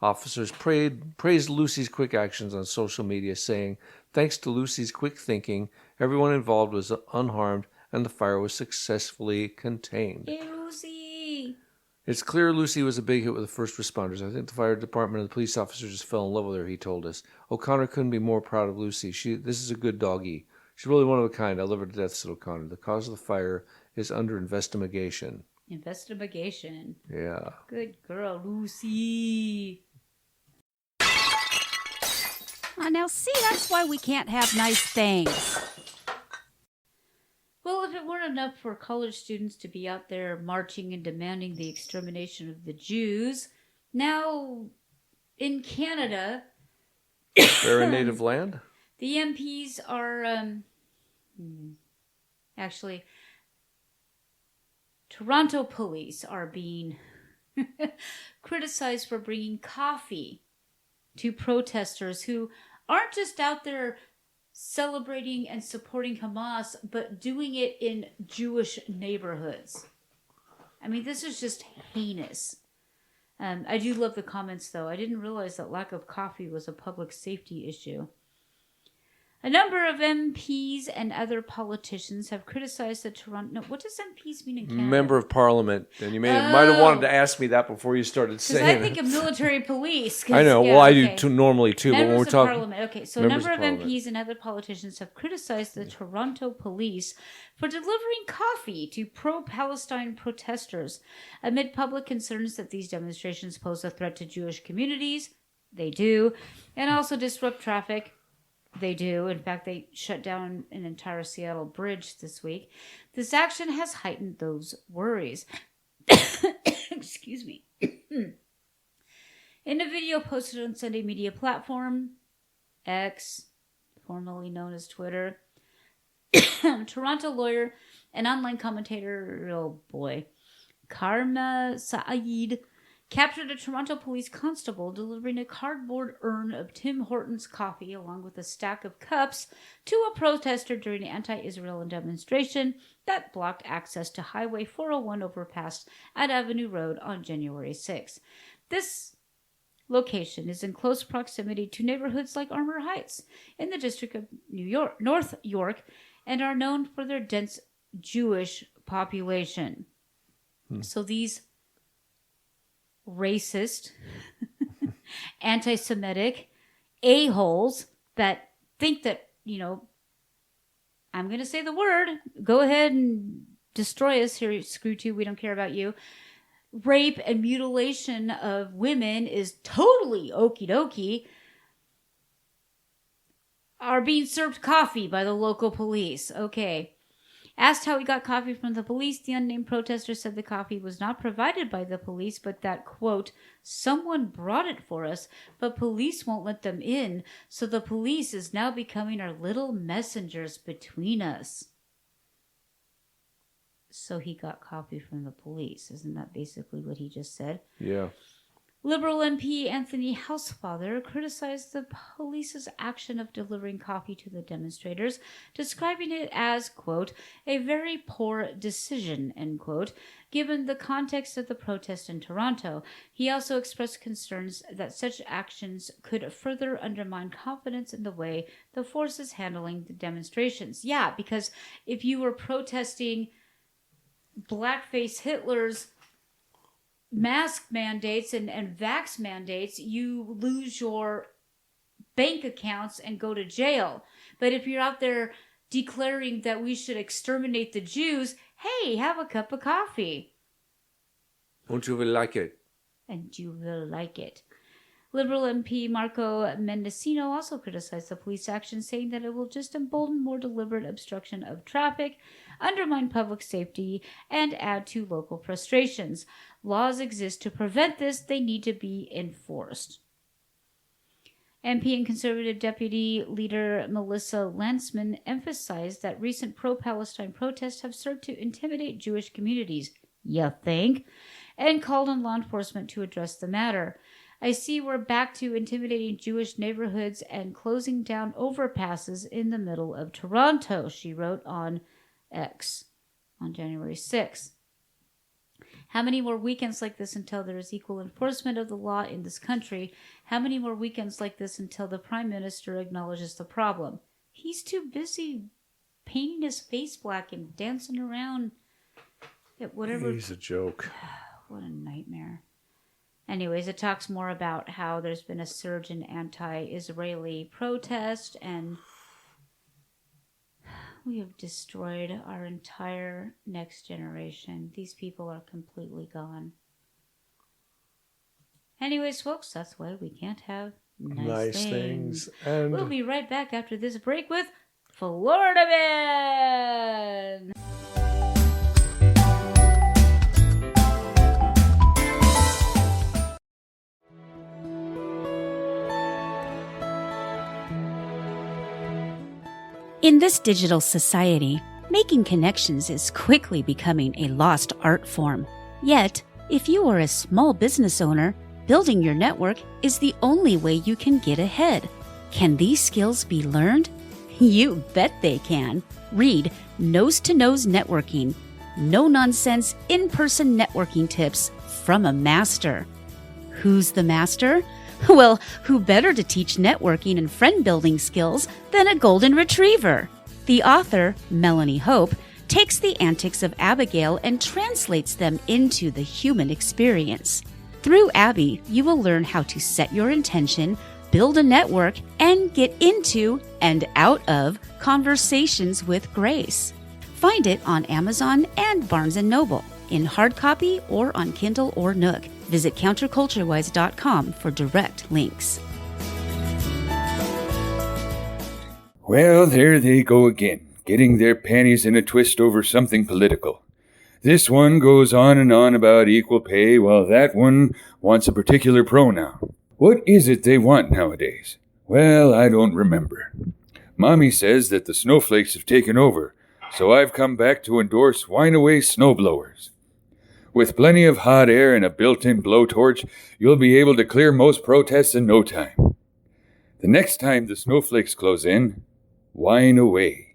Officers praised Lucy's quick actions on social media, saying, "Thanks to Lucy's quick thinking, everyone involved was unharmed and the fire was successfully contained." Hey, Lucy! "It's clear Lucy was a big hit with the first responders. I think the fire department and the police officers just fell in love with her," he told us. O'Connor couldn't be more proud of Lucy. This is a good doggie. She's really one of a kind. I love her to death, said O'Connor. The cause of the fire is under investigation. Investigation. Yeah. Good girl, Lucy. Now see, that's why we can't have nice things. Well, if it weren't enough for college students to be out there marching and demanding the extermination of the Jews, now in Canada... Their native land? The MPs are... actually, Toronto police are being criticized for bringing coffee to protesters who aren't just out there celebrating and supporting Hamas, but doing it in Jewish neighborhoods. I mean, this is just heinous. I do love the comments, though. I didn't realize that lack of coffee was a public safety issue. A number of MPs and other politicians have criticized the Toronto... No, what does MPs mean in Canada? Member of Parliament. And you might have wanted to ask me that before you started saying it. Because I think of military police. I know. Yeah, well, I do normally, too. Members but when we're of talking... Parliament. Okay, so a number of MPs and other politicians have criticized the Toronto police for delivering coffee to pro-Palestine protesters amid public concerns that these demonstrations pose a threat to Jewish communities. They do. And also disrupt traffic. They do. In fact, they shut down an entire Seattle bridge this week. This action has heightened those worries. Excuse me. In a video posted on Sunday media platform X, formerly known as Twitter, Toronto lawyer and online commentator, oh boy, Karma Saeed captured a Toronto police constable delivering a cardboard urn of Tim Hortons coffee along with a stack of cups to a protester during an anti-Israel demonstration that blocked access to Highway 401 overpass at Avenue Road on January 6. This location is in close proximity to neighborhoods like Armour Heights in the district of North York, and are known for their dense Jewish population. So these racist, anti-Semitic a-holes that think that, I'm going to say the word, go ahead and destroy us here, screw you, we don't care about you. Rape and mutilation of women is totally okie dokie, are being served coffee by the local police. Okay. Asked how he got coffee from the police, the unnamed protester said the coffee was not provided by the police, but that, quote, someone brought it for us, but police won't let them in, so the police is now becoming our little messengers between us. So he got coffee from the police. Isn't that basically what he just said? Yeah. Liberal MP Anthony Housefather criticized the police's action of delivering coffee to the demonstrators, describing it as, quote, a very poor decision, end quote, given the context of the protest in Toronto. He also expressed concerns that such actions could further undermine confidence in the way the force is handling the demonstrations. Yeah, because if you were protesting blackface Hitler's mask mandates and vax mandates, you lose your bank accounts and go to jail. But if you're out there declaring that we should exterminate the Jews, hey, have a cup of coffee. Won't you really like it? And you will like it. Liberal MP Marco Mendocino also criticized the police action, saying that it will just embolden more deliberate obstruction of traffic, undermine public safety, and add to local frustrations. Laws exist to prevent this. They need to be enforced. MP and Conservative Deputy Leader Melissa Landsman emphasized that recent pro-Palestine protests have served to intimidate Jewish communities, you think, and called on law enforcement to address the matter. I see we're back to intimidating Jewish neighborhoods and closing down overpasses in the middle of Toronto, she wrote on X on January 6th. How many more weekends like this until there is equal enforcement of the law in this country? How many more weekends like this until the Prime Minister acknowledges the problem? He's too busy painting his face black and dancing around at whatever. He's a joke. What a nightmare. Anyways, it talks more about how there's been a surge in anti-Israeli protest, and we have destroyed our entire next generation. These people are completely gone. Anyways, folks, that's why we can't have nice things. And we'll be right back after this break with Florida Man. In this digital society, making connections is quickly becoming a lost art form. Yet, if you are a small business owner, building your network is the only way you can get ahead. Can these skills be learned? You bet they can. Read Nose to Nose Networking, no-nonsense in-person networking tips from a master. Who's the master? Well, who better to teach networking and friend-building skills than a golden retriever? The author, Melanie Hope, takes the antics of Abigail and translates them into the human experience. Through Abby, you will learn how to set your intention, build a network, and get into and out of conversations with grace. Find it on Amazon and Barnes & Noble, in hard copy or on Kindle or Nook. Visit counterculturewise.com for direct links. Well, there they go again, getting their panties in a twist over something political. This one goes on and on about equal pay, while that one wants a particular pronoun. What is it they want nowadays? Well, I don't remember. Mommy says that the snowflakes have taken over, so I've come back to endorse whine-away snowblowers. With plenty of hot air and a built-in blowtorch, you'll be able to clear most protests in no time. The next time the snowflakes close in, whine away.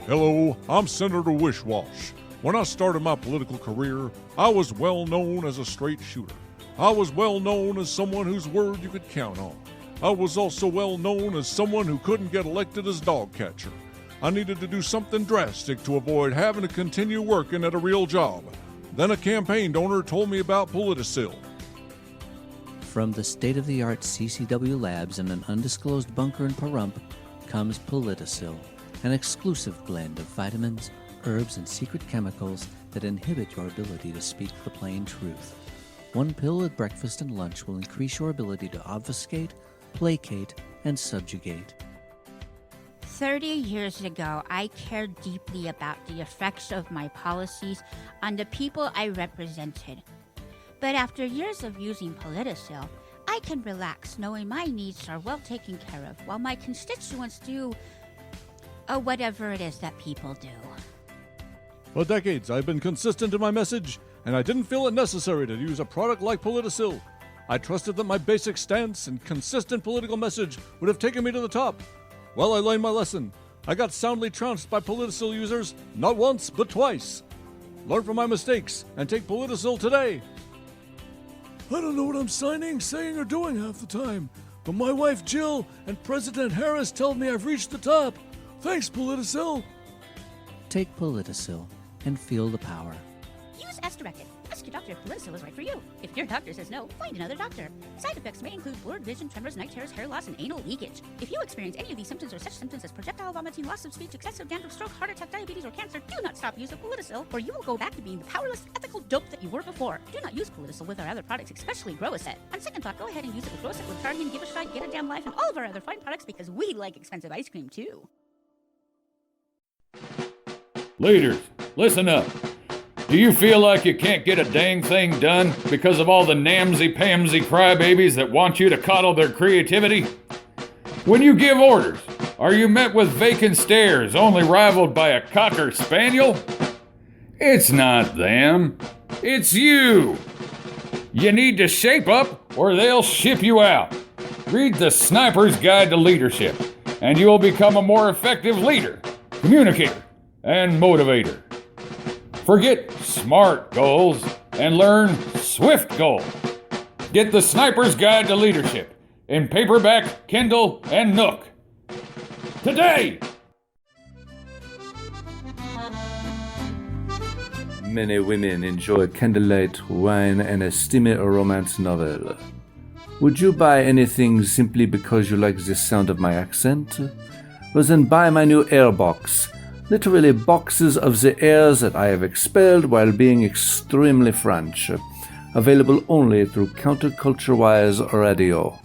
Hello, I'm Senator Wishwash. When I started my political career, I was well known as a straight shooter. I was well known as someone whose word you could count on. I was also well known as someone who couldn't get elected as dog catcher. I needed to do something drastic to avoid having to continue working at a real job. Then a campaign donor told me about Politicil. From the state-of-the-art CCW labs in an undisclosed bunker in Pahrump comes Politicil, an exclusive blend of vitamins, herbs, and secret chemicals that inhibit your ability to speak the plain truth. One pill at breakfast and lunch will increase your ability to obfuscate, placate, and subjugate. 30 years ago, I cared deeply about the effects of my policies on the people I represented. But after years of using Politicil, I can relax knowing my needs are well taken care of while my constituents do whatever it is that people do. For decades, I've been consistent in my message, and I didn't feel it necessary to use a product like Politicil. I trusted that my basic stance and consistent political message would have taken me to the top. Well, I learned my lesson. I got soundly trounced by Politicil users, not once, but twice. Learn from my mistakes and take Politicil today. I don't know what I'm signing, saying, or doing half the time, but my wife Jill and President Harris tell me I've reached the top. Thanks, Politicil. Take Politicil and feel the power. Use as directed. Ask your doctor if Politicil is right for you. If your doctor says no, find another doctor. Side effects may include blurred vision, tremors, night terrors, hair loss, and anal leakage. If you experience any of these symptoms or such symptoms as projectile vomiting, loss of speech, excessive dandruff, stroke, heart attack, diabetes, or cancer, do not stop use of Politicil, or you will go back to being the powerless, ethical dope that you were before. Do not use Politicil with our other products, especially Growaset. On second thought, go ahead and use it with Growaset with Tardian, Give a Shot, Get a Damn Life, and all of our other fine products because we like expensive ice cream too. Leaders, listen up. Do you feel like you can't get a dang thing done because of all the namsy-pamsy crybabies that want you to coddle their creativity? When you give orders, are you met with vacant stares only rivaled by a cocker spaniel? It's not them. It's you. You need to shape up or they'll ship you out. Read the Sniper's Guide to Leadership, and you'll become a more effective leader, communicator, and motivator. Forget SMART goals and learn SWIFT goals. Get the Sniper's Guide to Leadership in paperback, Kindle, and Nook. Today! Many women enjoy candlelight wine and a steamy romance novel. Would you buy anything simply because you like the sound of my accent? Well, then buy my new air box. Literally boxes of the airs that I have expelled while being extremely French. Available only through Counterculture-Wise Radio.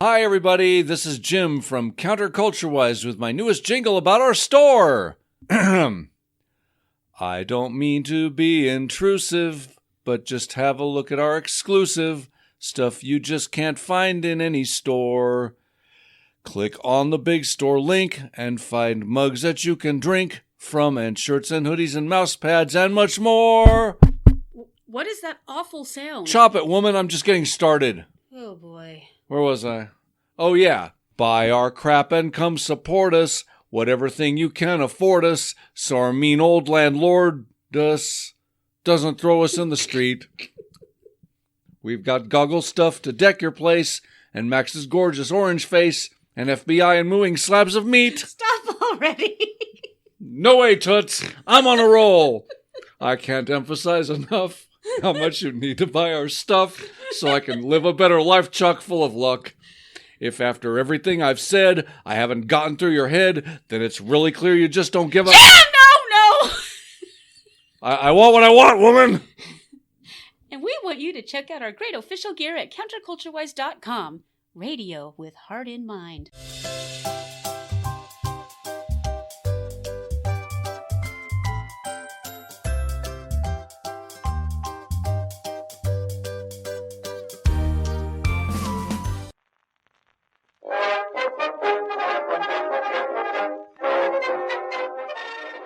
Hi everybody, this is Jim from Counterculture-Wise with my newest jingle about our store. I don't mean to be intrusive, but just have a look at our exclusive stuff you just can't find in any store. Click on the big store link and find mugs that you can drink from, and shirts and hoodies and mouse pads and much more. What is that awful sound? Chop it, woman. I'm just getting started. Oh, boy. Where was I? Oh, yeah. Buy our crap and come support us. Whatever thing you can afford us, so our mean old landlord doesn't throw us in the street. We've got goggle stuff to deck your place, and Max's gorgeous orange face, and FBI and mooing slabs of meat. Stop already. No way, Toots. I'm on a roll. I can't emphasize enough how much you need to buy our stuff so I can live a better life chock full of luck. If after everything I've said I haven't gotten through your head, then it's really clear you just don't give a... No! I want what I want, woman! And we want you to check out our great official gear at counterculturewise.com. Radio with heart in mind.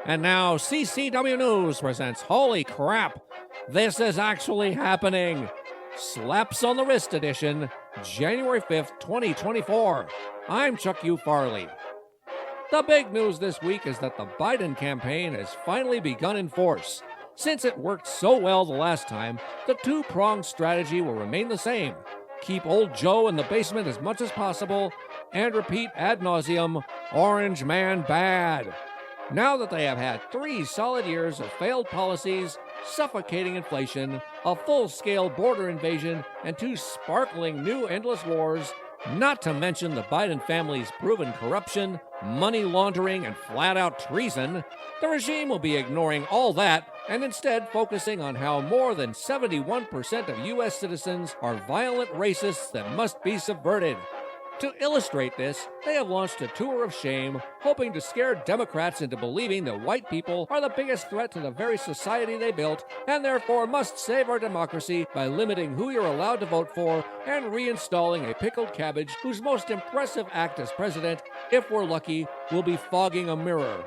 And now CCW News presents Holy Crap! This is actually happening! Slaps on the Wrist edition, January 5th, 2024. I'm Chuck U. Farley. The big news this week is that the Biden campaign has finally begun in force. Since it worked so well the last time, the two-pronged strategy will remain the same. Keep old Joe in the basement as much as possible, and repeat ad nauseum, Orange Man bad. Now that they have had 3 solid years of failed policies, suffocating inflation, a full-scale border invasion, and 2 sparkling new endless wars, not to mention the Biden family's proven corruption, money laundering, and flat-out treason, the regime will be ignoring all that and instead focusing on how more than 71% of U.S. citizens are violent racists that must be subverted. To illustrate this, they have launched a tour of shame, hoping to scare Democrats into believing that white people are the biggest threat to the very society they built, and therefore must save our democracy by limiting who you're allowed to vote for and reinstalling a pickled cabbage whose most impressive act as president, if we're lucky, will be fogging a mirror.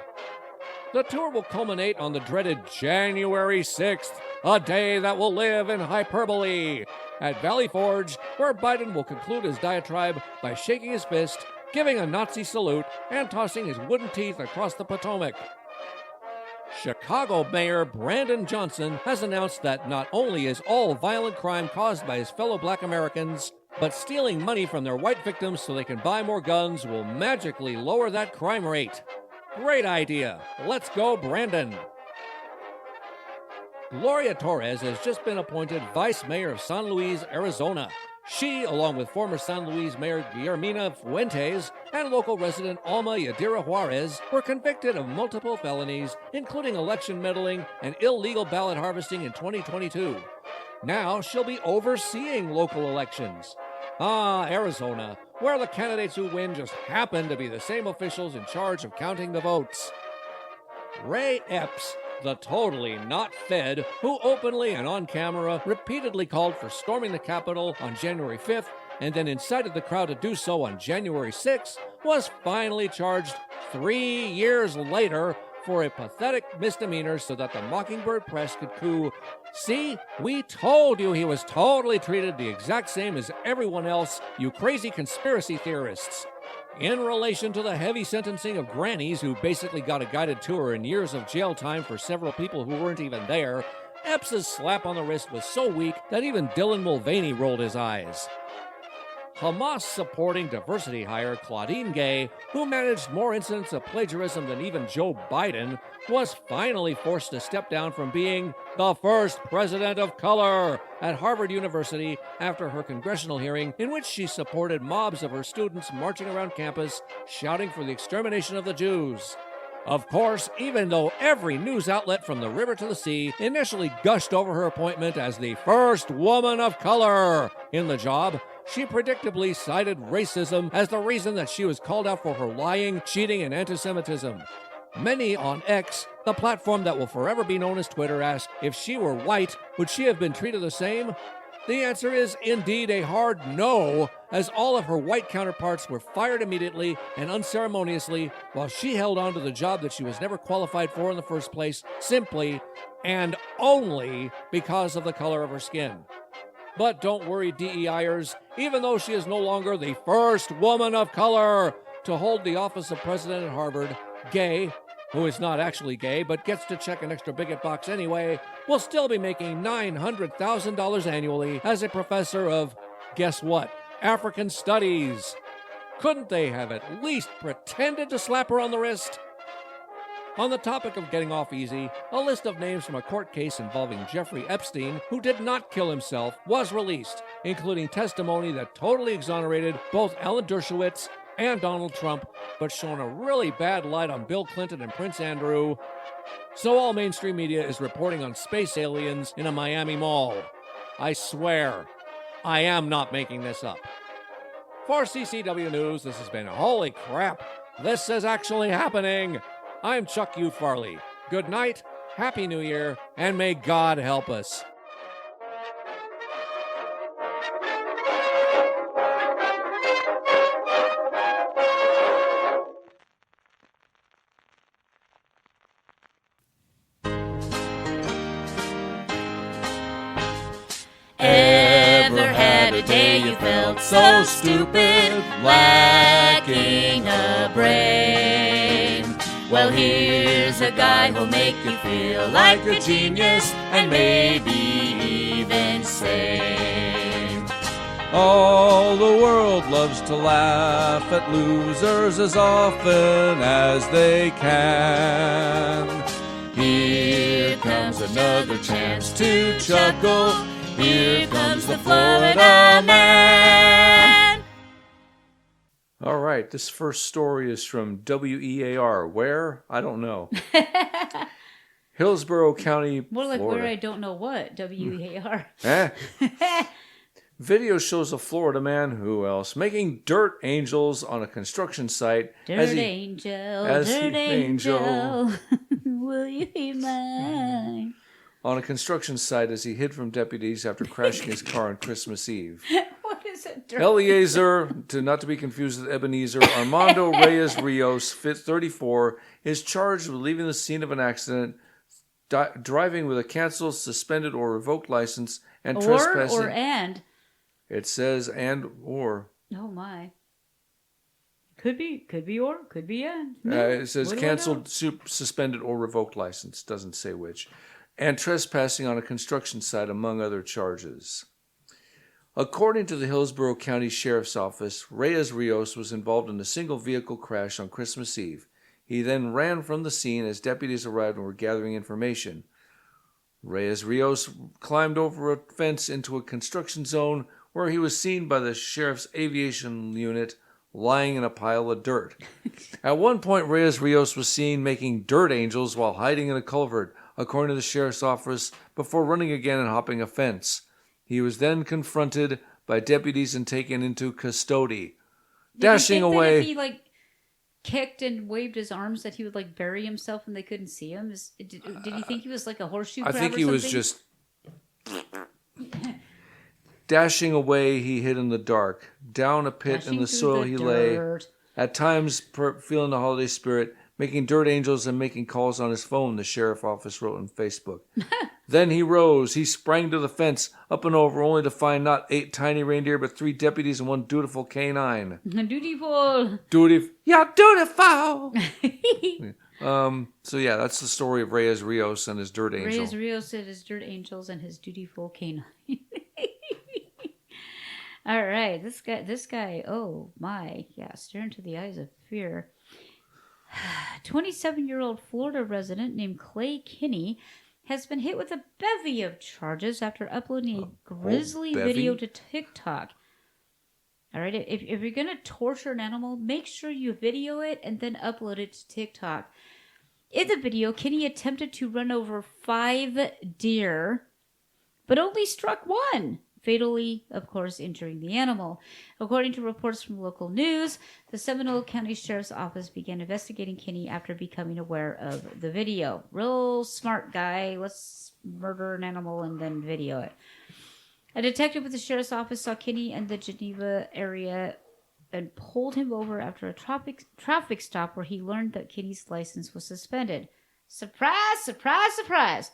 The tour will culminate on the dreaded January 6th, a day that will live in hyperbole, at Valley Forge, where Biden will conclude his diatribe by shaking his fist, giving a Nazi salute, and tossing his wooden teeth across the Potomac. Chicago Mayor Brandon Johnson has announced that not only is all violent crime caused by his fellow black Americans, but stealing money from their white victims so they can buy more guns will magically lower that crime rate. Great idea. Let's go, Brandon. Gloria Torres has just been appointed Vice Mayor of San Luis, Arizona. She, along with former San Luis Mayor Guillermina Fuentes and local resident Alma Yadira Juarez, were convicted of multiple felonies, including election meddling and illegal ballot harvesting in 2022. Now she'll be overseeing local elections. Arizona, where the candidates who win just happen to be the same officials in charge of counting the votes. Ray Epps, the totally not fed, who openly and on camera repeatedly called for storming the Capitol on January 5th and then incited the crowd to do so on January 6th, was finally charged 3 years later for a pathetic misdemeanor so that the Mockingbird press could coo, "See, we told you he was totally treated the exact same as everyone else, you crazy conspiracy theorists." In relation to the heavy sentencing of grannies who basically got a guided tour and years of jail time for several people who weren't even there, Epps' slap on the wrist was so weak that even Dylan Mulvaney rolled his eyes. Hamas-supporting diversity hire Claudine Gay, who managed more incidents of plagiarism than even Joe Biden, was finally forced to step down from being the first president of color at Harvard University after her congressional hearing in which she supported mobs of her students marching around campus shouting for the extermination of the Jews. Of course, even though every news outlet from the river to the sea initially gushed over her appointment as the first woman of color in the job, she predictably cited racism as the reason that she was called out for her lying, cheating, and anti-Semitism. Many on X, the platform that will forever be known as Twitter, asked if she were white, would she have been treated the same? The answer is indeed a hard no, as all of her white counterparts were fired immediately and unceremoniously, while she held on to the job that she was never qualified for in the first place, simply and only because of the color of her skin. But don't worry, DEIers, even though she is no longer the first woman of color to hold the office of president at Harvard, Gay, who is not actually gay but gets to check an extra bigot box anyway, will still be making $900,000 annually as a professor of, guess what, African Studies. Couldn't they have at least pretended to slap her on the wrist? On the topic of getting off easy, a list of names from a court case involving Jeffrey Epstein, who did not kill himself, was released, including testimony that totally exonerated both Alan Dershowitz and Donald Trump, but shone a really bad light on Bill Clinton and Prince Andrew. So all mainstream media is reporting on space aliens in a Miami mall. I swear, I am not making this up. For CCW News, this has been Holy Crap, This Is Actually Happening. I'm Chuck U. Farley. Good night, Happy New Year, and may God help us. Ever had a day you felt so stupid, lacking a brain? Well, here's a guy who'll make you feel like a genius and maybe even sane. All the world loves to laugh at losers as often as they can. Here comes another chance to chuckle. Here comes the Florida Man. All right, this first story is from WEAR. Where? I don't know. Hillsborough County, More like Florida. where I don't know what. WEAR. Video shows a Florida man, who else, making dirt angels on a construction site. Dirt angel, will you be mine? On a construction site as he hid from deputies after crashing his car on Christmas Eve. What is it? Dirt Eliezer, not to be confused with Ebenezer, Armando Reyes Rios, 34, is charged with leaving the scene of an accident, driving with a canceled, suspended, or revoked license, and trespassing. Or and. It says and or. Oh my. Could be or, could be and. It says canceled, suspended, or revoked license. Doesn't say which. And trespassing on a construction site, among other charges. According to the Hillsborough County Sheriff's Office, Reyes Rios was involved in a single vehicle crash on Christmas Eve. He then ran from the scene as deputies arrived and were gathering information. Reyes Rios climbed over a fence into a construction zone where he was seen by the sheriff's aviation unit lying in a pile of dirt. At one point, Reyes Rios was seen making dirt angels while hiding in a culvert, according to the sheriff's office, before running again and hopping a fence. He was then confronted by deputies and taken into custody. Dashing away. If he kicked and waved his arms, that he would bury himself and they couldn't see him? Did he think he was like a horseshoe crab? I think he was just dashing away. He hid in the dark. Down a pit in the soil he lay. At times, feeling the holiday spirit, making dirt angels and making calls on his phone, the sheriff office wrote on Facebook. Then he rose. He sprang to the fence, up and over, only to find not 8 tiny reindeer, but 3 deputies and 1 dutiful canine. Dutiful. Dutiful. So yeah, that's the story of Reyes Rios and his dirt angel. Reyes Rios and his dirt angels and his dutiful canine. All right, this guy, oh my, yeah, stare into the eyes of fear. 27-year-old Florida resident named Clay Kinney has been hit with a bevy of charges after uploading a grisly video to TikTok. All right, if you're going to torture an animal, make sure you video it and then upload it to TikTok. In the video, Kinney attempted to run over 5 deer, but only struck 1. Fatally, of course, injuring the animal. According to reports from local news, the Seminole County Sheriff's Office began investigating Kinney after becoming aware of the video. Real smart guy. Let's murder an animal and then video it. A detective with the Sheriff's Office saw Kinney in the Geneva area and pulled him over after a traffic stop where he learned that Kinney's license was suspended. Surprise, surprise, surprise!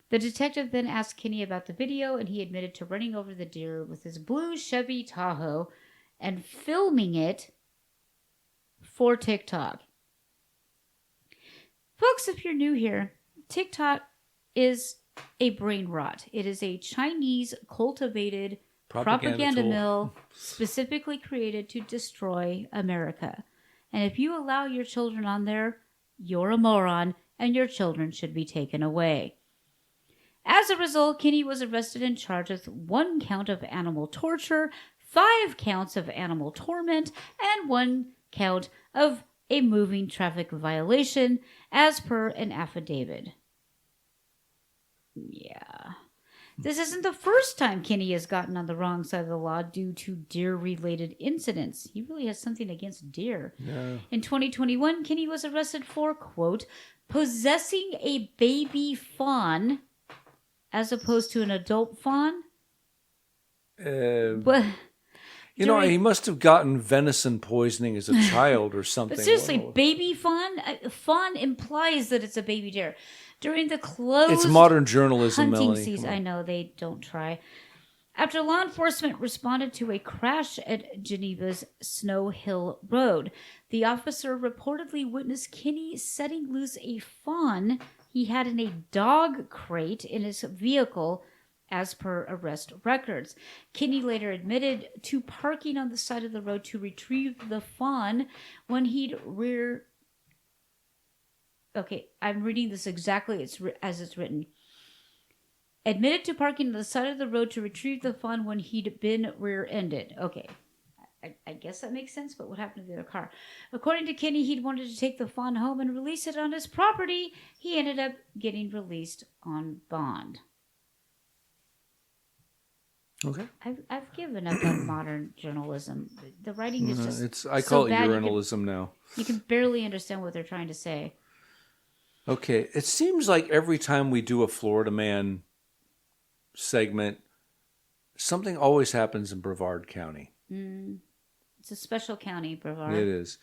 The detective then asked Kinney about the video, and he admitted to running over the deer with his blue Chevy Tahoe and filming it for TikTok. Folks, if you're new here, TikTok is a brain rot. It is a Chinese cultivated propaganda mill specifically created to destroy America. And if you allow your children on there, You're a moron, and your children should be taken away. As a result, Kinney was arrested and charged with 1 count of animal torture, 5 counts of animal torment, and 1 count of a moving traffic violation, as per an affidavit. Yeah. This isn't the first time Kinney has gotten on the wrong side of the law due to deer-related incidents. He really has something against deer. Yeah. In 2021, Kinney was arrested for, quote, possessing a baby fawn as opposed to an adult fawn. But he must have gotten venison poisoning as a child or something. But seriously, baby fawn? Fawn implies that it's a baby deer. During the closed it's modern journalism, hunting Melanie. season, I know they don't try. After law enforcement responded to a crash at Geneva's Snow Hill Road, the officer reportedly witnessed Kinney setting loose a fawn he had in a dog crate in his vehicle, as per arrest records. Kinney later admitted to parking on the side of the road to retrieve the fawn when he'd Okay, I'm reading this exactly as it's written. Admitted to parking on the side of the road to retrieve the fawn when he'd been rear-ended. Okay, I guess that makes sense, but what happened to the other car? According to Kinney, he'd wanted to take the fawn home and release it on his property. He ended up getting released on bond. Okay. I've given up on modern journalism. The writing is just I call so it bad, urinalism now. You can barely understand what they're trying to say. Okay, it seems like every time we do a Florida Man segment, something always happens in Brevard County. It's a special county, Brevard. It is.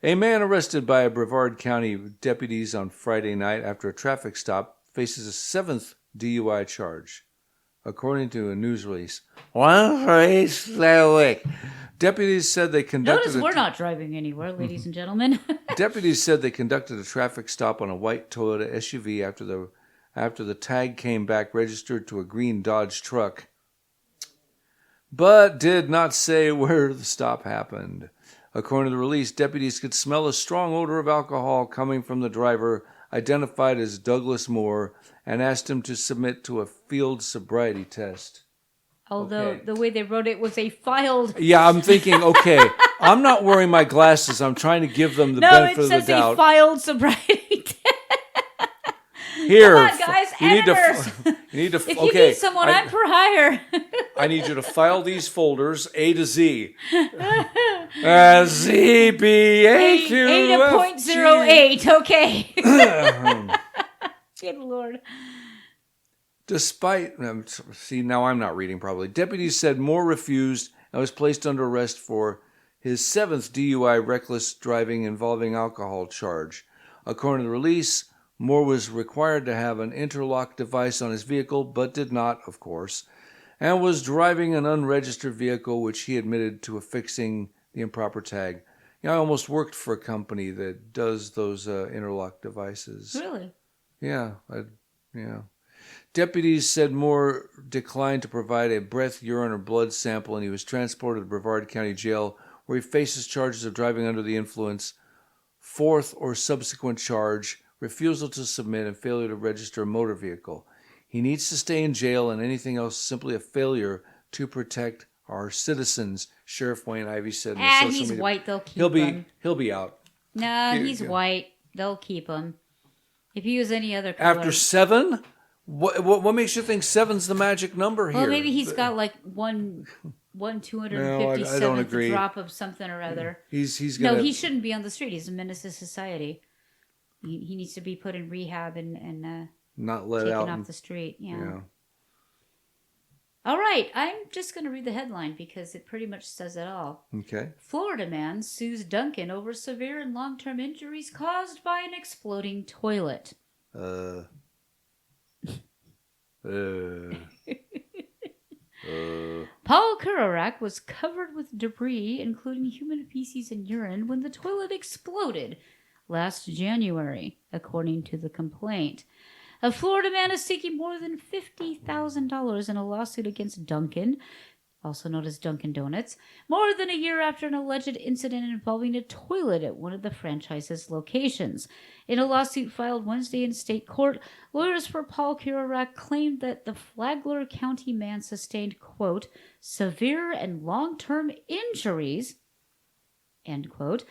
A man arrested by Brevard County deputies on Friday night after a traffic stop faces a 7th DUI charge, according to a news release. One race week. Deputies said they conducted... Notice we're not driving anywhere, ladies and gentlemen. Deputies said they conducted a traffic stop on a white Toyota SUV after the tag came back registered to a green Dodge truck, but did not say where the stop happened. According to the release, deputies could smell a strong odor of alcohol coming from the driver, identified as Douglas Moore, and asked him to submit to a field sobriety test. Although the way they wrote it was a filed... Yeah, I'm thinking, okay, I'm not wearing my glasses. I'm trying to give them the benefit of the doubt. No, it says a filed sobriety test. Here, come on, guys, editors. You need to. If you need someone, I'm for hire. I need you to file these folders A to Z. ZBA to A.08. Okay. Good Lord. Despite, see, now I'm not reading probably. Deputies said Moore refused and was placed under arrest for his 7th DUI reckless driving involving alcohol charge. According to the release, Moore was required to have an interlock device on his vehicle, but did not, of course, and was driving an unregistered vehicle, which he admitted to affixing the improper tag. I almost worked for a company that does those interlock devices. Really? Yeah. Deputies said Moore declined to provide a breath, urine, or blood sample, and he was transported to Brevard County Jail, where he faces charges of driving under the influence, 4th or subsequent charge, refusal to submit, and failure to register a motor vehicle. He needs to stay in jail, and anything else is simply a failure to protect our citizens, Sheriff Wayne Ivey said in the social he's media. white. They'll keep him. He'll be out. No, he's white. They'll keep him. If he was any other color. After 7? What makes you think 7's the magic number here? Well, maybe he's got like one 257th don't agree. drop of something or other. He's gonna... No, he shouldn't be on the street. He's a menace to society. He needs to be put in rehab and not let taken out off the street. Yeah. All right, I'm just going to read the headline because it pretty much says it all. Okay. Florida man sues Duncan over severe and long-term injuries caused by an exploding toilet. Paul Kurorak was covered with debris, including human feces and urine, when the toilet exploded last January, according to the complaint. A Florida man is seeking more than $50,000 in a lawsuit against Duncan, also known as Dunkin' Donuts, more than a year after an alleged incident involving a toilet at one of the franchise's locations. In a lawsuit filed Wednesday in state court, lawyers for Paul Kurarak claimed that the Flagler County man sustained, quote, severe and long-term injuries, end quote,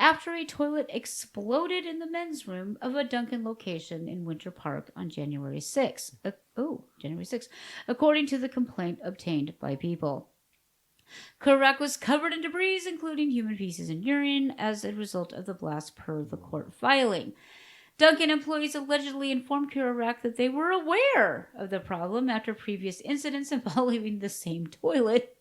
after a toilet exploded in the men's room of a Dunkin' location in Winter Park on January 6th. January 6th, according to the complaint obtained by People. Kurak was covered in debris, including human feces and urine, as a result of the blast per the court filing. Dunkin' employees allegedly informed Kurak that they were aware of the problem after previous incidents involving the same toilet.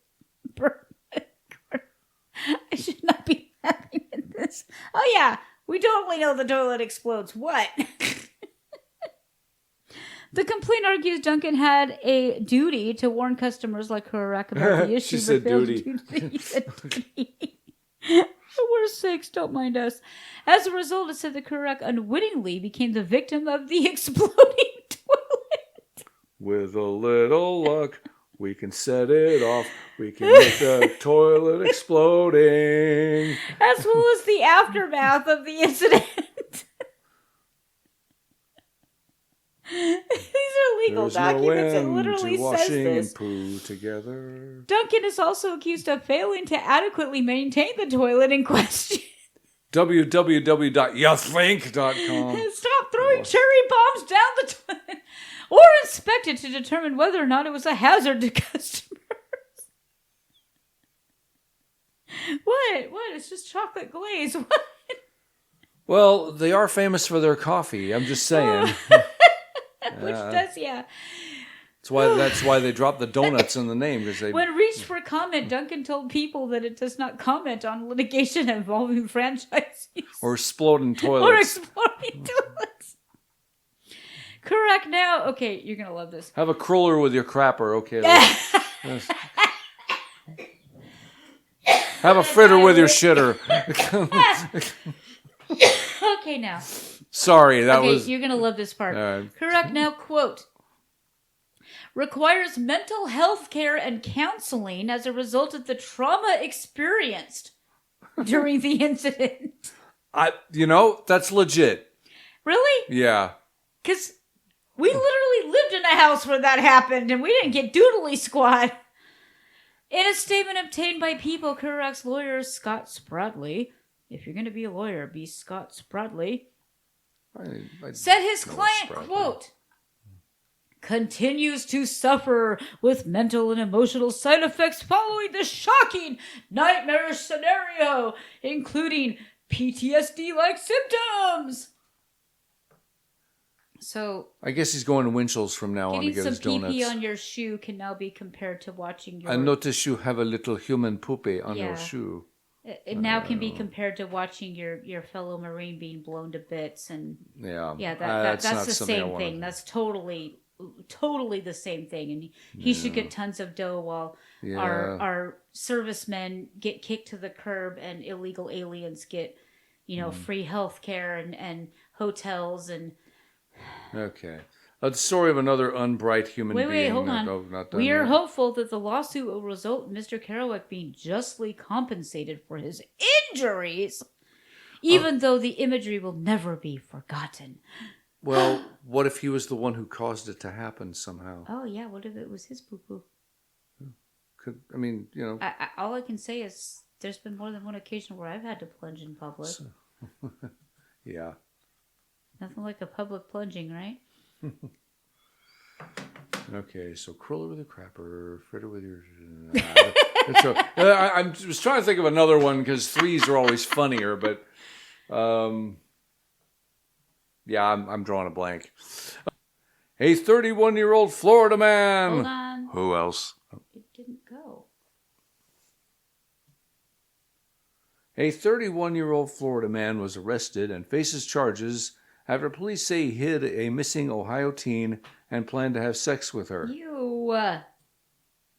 I should not be laughing at this. Oh yeah, we totally know the toilet explodes. What? The complaint argues Dunkin' had a duty to warn customers like Kurak about the issue. She said duty. For worst sakes, don't mind us. As a result, it said that Kurak unwittingly became the victim of the exploding toilet. With a little luck, we can set it off. We can make the toilet exploding. As well as the aftermath of the incident. These are legal There's documents. no It literally to says washing this. and poo together. Duncan is also accused of failing to adequately maintain the toilet in question. www.youthink.com. Stop throwing cherry bombs down the toilet. Or inspect it to determine whether or not it was a hazard to customers. What? It's just chocolate glaze. What? Well, they are famous for their coffee. I'm just saying. Which does, yeah. That's why they dropped the donuts in the name. When reached for comment, Duncan told People that it does not comment on litigation involving franchisees. Or exploding toilets. Correct now. Okay, you're going to love this. Have a cruller with your crapper. Okay. Have a fritter with your shitter. Okay, now. Sorry, that was... Okay, you're going to love this part. Correct now, quote, requires mental health care and counseling as a result of the trauma experienced during the incident. That's legit. Really? Yeah. Because we literally lived in a house where that happened, and we didn't get doodly squat. In a statement obtained by People, Kurak's lawyer, Scott Spradley, if you're going to be a lawyer, be Scott Spradley, said his client, quote, continues to suffer with mental and emotional side effects following the shocking, nightmarish scenario, including PTSD-like symptoms. So, I guess he's going to Winchell's from now on to get his donuts. Getting some pee-pee on your shoe can now be compared to watching your... I notice you have a little human poopy on your shoe. It now can be compared to watching your fellow Marine being blown to bits, and that's the same thing. That's totally the same thing, and he should get tons of dough while our servicemen get kicked to the curb and illegal aliens get free health care and hotels and. Okay. The story of another unbright human being. Wait, hold on. We are hopeful that the lawsuit will result in Mr. Kerouac being justly compensated for his injuries, even though the imagery will never be forgotten. Well, what if he was the one who caused it to happen somehow? Oh, yeah. What if it was his poo-poo? All I can say is there's been more than one occasion where I've had to plunge in public. Yeah. Nothing like a public plunging, right? Okay, so cruller with a crapper, fritter with your... I was trying to think of another one because threes are always funnier, but... I'm drawing a blank. A 31-year-old Florida man... Hold on. Who else? It didn't go. A 31-year-old Florida man was arrested and faces charges after police say he hid a missing Ohio teen and planned to have sex with her. Ew.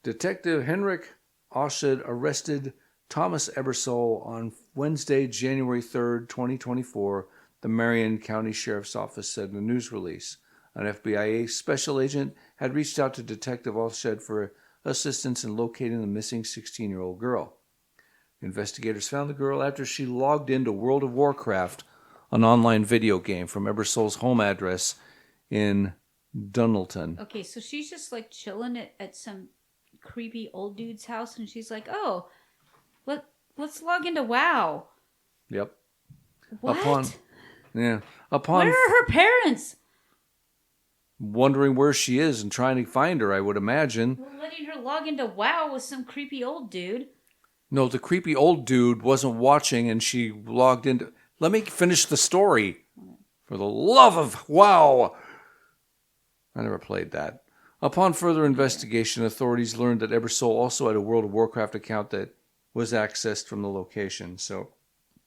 Detective Henrik Oshad arrested Thomas Ebersole on Wednesday, January 3rd, 2024, the Marion County Sheriff's Office said in a news release. An FBI special agent had reached out to Detective Oshad for assistance in locating the missing 16-year-old girl. Investigators found the girl after she logged into World of Warcraft, an online video game, from Ebersol's home address in Dunelton. Okay, so she's just like chilling at some creepy old dude's house, and she's like, "Oh, let's log into WoW." Yep. What? Upon Where are her parents? Wondering where she is and trying to find her, I would imagine. We're letting her log into WoW with some creepy old dude. No, the creepy old dude wasn't watching, and she logged into... Let me finish the story. For the love of WoW! I never played that. Upon further investigation, authorities learned that Ebersol also had a World of Warcraft account that was accessed from the location. So,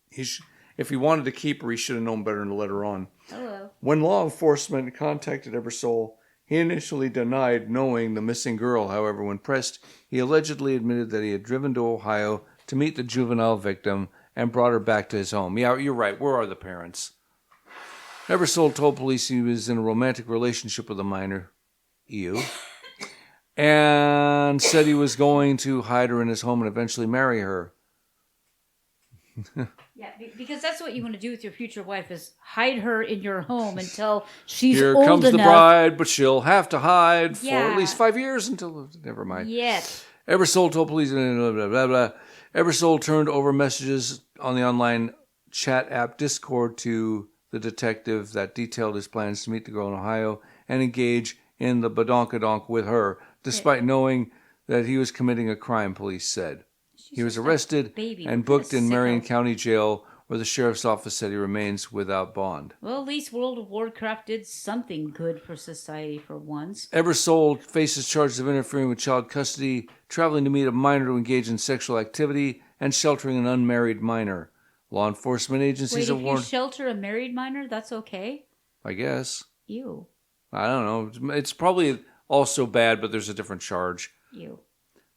if he wanted to keep her, he should have known better than to let her on. Hello. When law enforcement contacted Ebersol, he initially denied knowing the missing girl. However, when pressed, he allegedly admitted that he had driven to Ohio to meet the juvenile victim and brought her back to his home. Yeah, you're right. Where are the parents? Ebersol told police he was in a romantic relationship with a minor, and said he was going to hide her in his home and eventually marry her. Yeah, because that's what you want to do with your future wife is hide her in your home until she's Here old comes enough. the bride, but she'll have to hide for Yeah. at least 5 years until... Never mind. Yes. Ebersol told police... Blah, blah, blah, blah. Ebersol turned over messages on the online chat app Discord to the detective that detailed his plans to meet the girl in Ohio and engage in the badonkadonk with her, despite knowing that he was committing a crime, police said. He was arrested and booked in Marion County Jail, where the sheriff's office said he remains without bond. Well, at least World of Warcraft did something good for society for once. Ebersol faces charges of interfering with child custody, traveling to meet a minor to engage in sexual activity, and sheltering an unmarried minor. Law enforcement agencies have Wait, if warned... you shelter a married minor, that's okay? I guess. Ew. I don't know. It's probably also bad, but there's a different charge. Ew.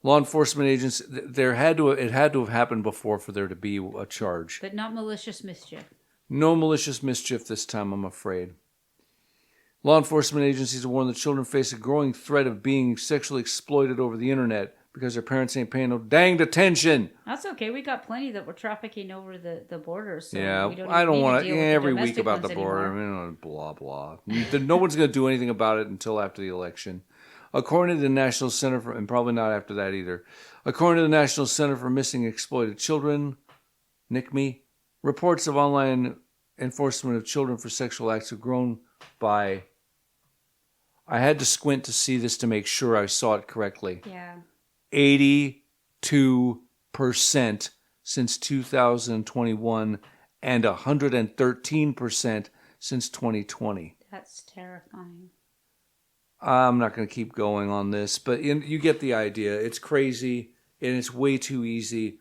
Law enforcement agents, it had to have happened before for there to be a charge. But not malicious mischief. No malicious mischief this time, I'm afraid. Law enforcement agencies have warned that children face a growing threat of being sexually exploited over the internet because their parents ain't paying no danged attention. That's okay. We got plenty that were trafficking over the border. So Yeah, we don't I don't want to every week about the border. Anymore. I mean, blah, blah. No one's going to do anything about it until after the election. According to the National Center for, and probably not after that either, according to the National Center for Missing Exploited Children, NCME, reports of online enforcement of children for sexual acts have grown by, I had to squint to see this to make sure I saw it correctly. Yeah. 82% since 2021 and 113% since 2020. That's terrifying. I'm not going to keep going on this, but you get the idea. It's crazy, and it's way too easy.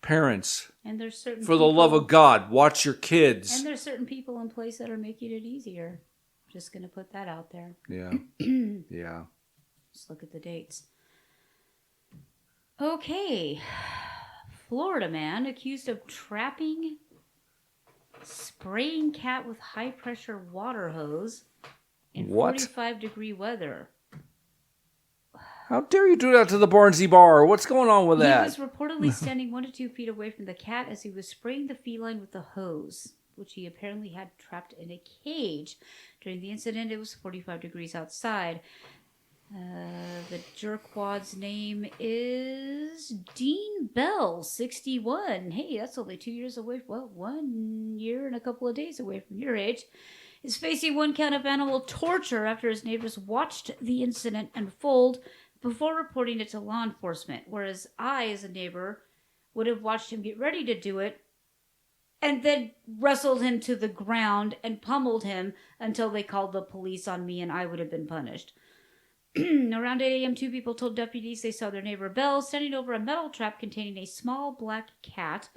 Parents, and there's certain for the love of God, watch your kids. And there's certain people in place that are making it easier. Just going to put that out there. Yeah. Yeah. Let's look at the dates. Okay. Florida man accused of spraying cat with high-pressure water hose in 45-degree weather. How dare you do that to the Barnsley Bar? What's going on with that? He was reportedly standing 1 to 2 feet away from the cat as he was spraying the feline with the hose, which he apparently had trapped in a cage. During the incident, it was 45 degrees outside. The jerkwad's name is Dean Bell, 61. Hey, that's only 2 years away. Well, 1 year and a couple of days away from your age. Is facing 1 count of animal torture after his neighbors watched the incident unfold before reporting it to law enforcement, whereas I, as a neighbor, would have watched him get ready to do it and then wrestled him to the ground and pummeled him until they called the police on me and I would have been punished. Around 8 a.m., 2 people told deputies they saw their neighbor Bell standing over a metal trap containing a small black cat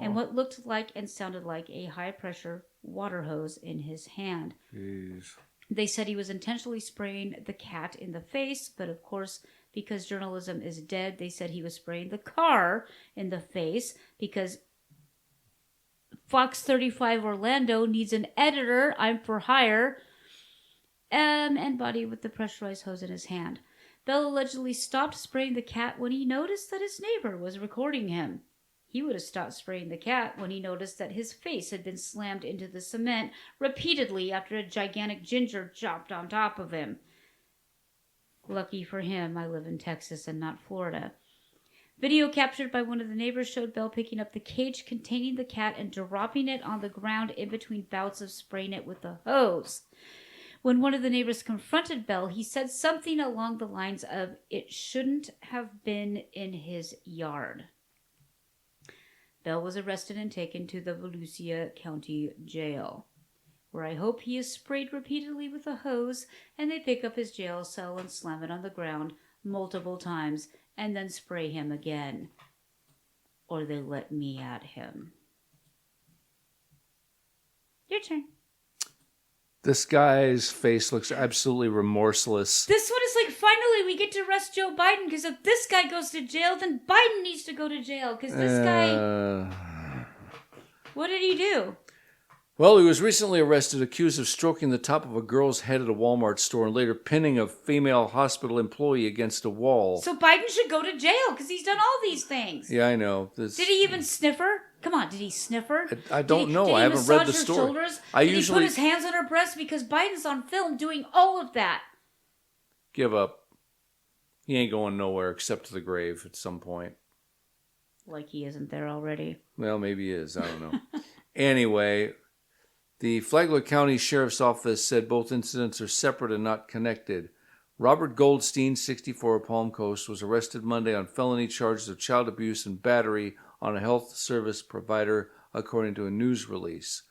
and what looked like and sounded like a high-pressure water hose in his hand. Jeez. They said he was intentionally spraying the cat in the face, but of course, because journalism is dead, they said he was spraying the car in the face because Fox 35 Orlando needs an editor. I'm for hire. And body with the pressurized hose in his hand. Bell allegedly stopped spraying the cat when he noticed that his neighbor was recording him. He would have stopped spraying the cat when he noticed that his face had been slammed into the cement repeatedly after a gigantic ginger jumped on top of him. Lucky for him, I live in Texas and not Florida. Video captured by one of the neighbors showed Bell picking up the cage containing the cat and dropping it on the ground in between bouts of spraying it with the hose. When one of the neighbors confronted Bell, he said something along the lines of, "It shouldn't have been in his yard." Bell was arrested and taken to the Volusia County Jail, where I hope he is sprayed repeatedly with a hose and they pick up his jail cell and slam it on the ground multiple times and then spray him again. Or they let me at him. Your turn. This guy's face looks absolutely remorseless. This one is like, finally we get to arrest Joe Biden, because if this guy goes to jail, then Biden needs to go to jail, because this guy... What did he do? Well, he was recently arrested, accused of stroking the top of a girl's head at a Walmart store and later pinning a female hospital employee against a wall. So Biden should go to jail, because he's done all these things. Yeah, I know. Did he even sniff her? Come on, did he sniff her? I don't know. I haven't read the story. Shoulders? Did he put his hands on her breast? Because Biden's on film doing all of that. Give up. He ain't going nowhere except to the grave at some point. Like he isn't there already. Well, maybe he is. I don't know. Anyway, the Flagler County Sheriff's Office said both incidents are separate and not connected. Robert Goldstein, 64, of Palm Coast, was arrested Monday on felony charges of child abuse and battery on a health service provider, according to a news release.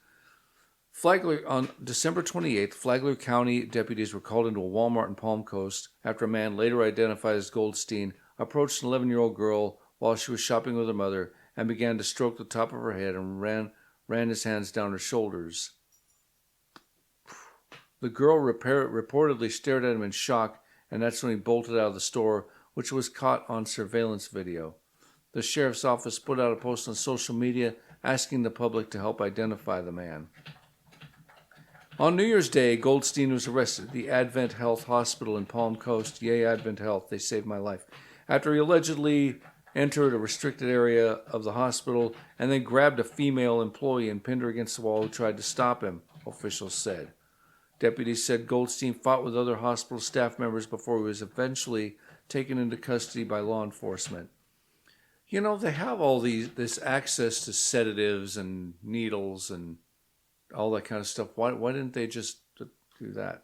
On December 28th, Flagler County deputies were called into a Walmart in Palm Coast after a man later identified as Goldstein approached an 11-year-old girl while she was shopping with her mother and began to stroke the top of her head and ran his hands down her shoulders. The girl reportedly stared at him in shock, and that's when he bolted out of the store, which was caught on surveillance video. The sheriff's office put out a post on social media asking the public to help identify the man. On New Year's Day, Goldstein was arrested at the Advent Health Hospital in Palm Coast. Yay, Advent Health, they saved my life. After he allegedly entered a restricted area of the hospital and then grabbed a female employee and pinned her against the wall who tried to stop him, officials said. Deputies said Goldstein fought with other hospital staff members before he was eventually taken into custody by law enforcement. You know, they have all this access to sedatives and needles and all that kind of stuff. Why didn't they just do that?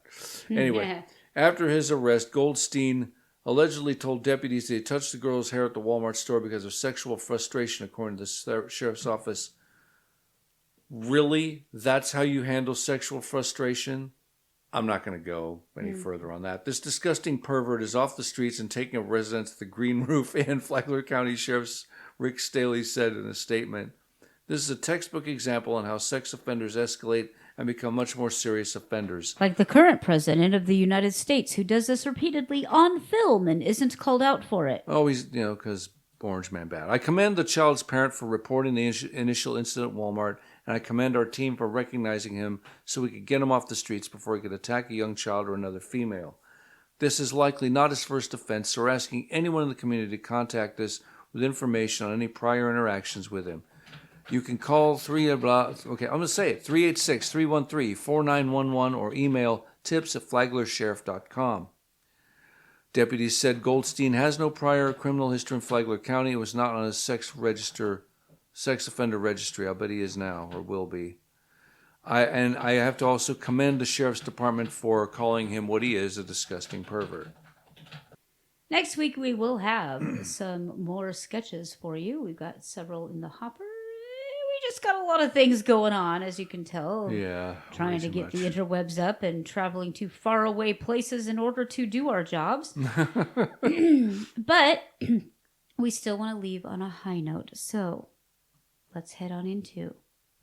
Anyway, after his arrest, Goldstein allegedly told deputies that he touched the girl's hair at the Walmart store because of sexual frustration, according to the sheriff's office. Really? That's how you handle sexual frustration? I'm not going to go any further on that. This disgusting pervert is off the streets and taking up residence at the Green Roof Inn, Flagler County Sheriff Rick Staley said in a statement. This is a textbook example on how sex offenders escalate and become much more serious offenders. Like the current president of the United States, who does this repeatedly on film and isn't called out for it. Oh, he's, because Orange Man bad. I commend the child's parent for reporting the initial incident at Walmart, and I commend our team for recognizing him so we could get him off the streets before he could attack a young child or another female. This is likely not his first offense, so we're asking anyone in the community to contact us with information on any prior interactions with him. You can call 386-313-4911 or email tips@flaglersheriff.com. Deputies said Goldstein has no prior criminal history in Flagler County. It was not on his sex offender registry. I'll bet he is now, or will be. I have to also commend the sheriff's department for calling him what he is, a disgusting pervert. Next week we will have some more sketches for you. We've got several in the hopper. We just got a lot of things going on, as you can tell. Yeah. Trying to get the interwebs up and traveling to faraway places in order to do our jobs. But we still want to leave on a high note. So let's head on into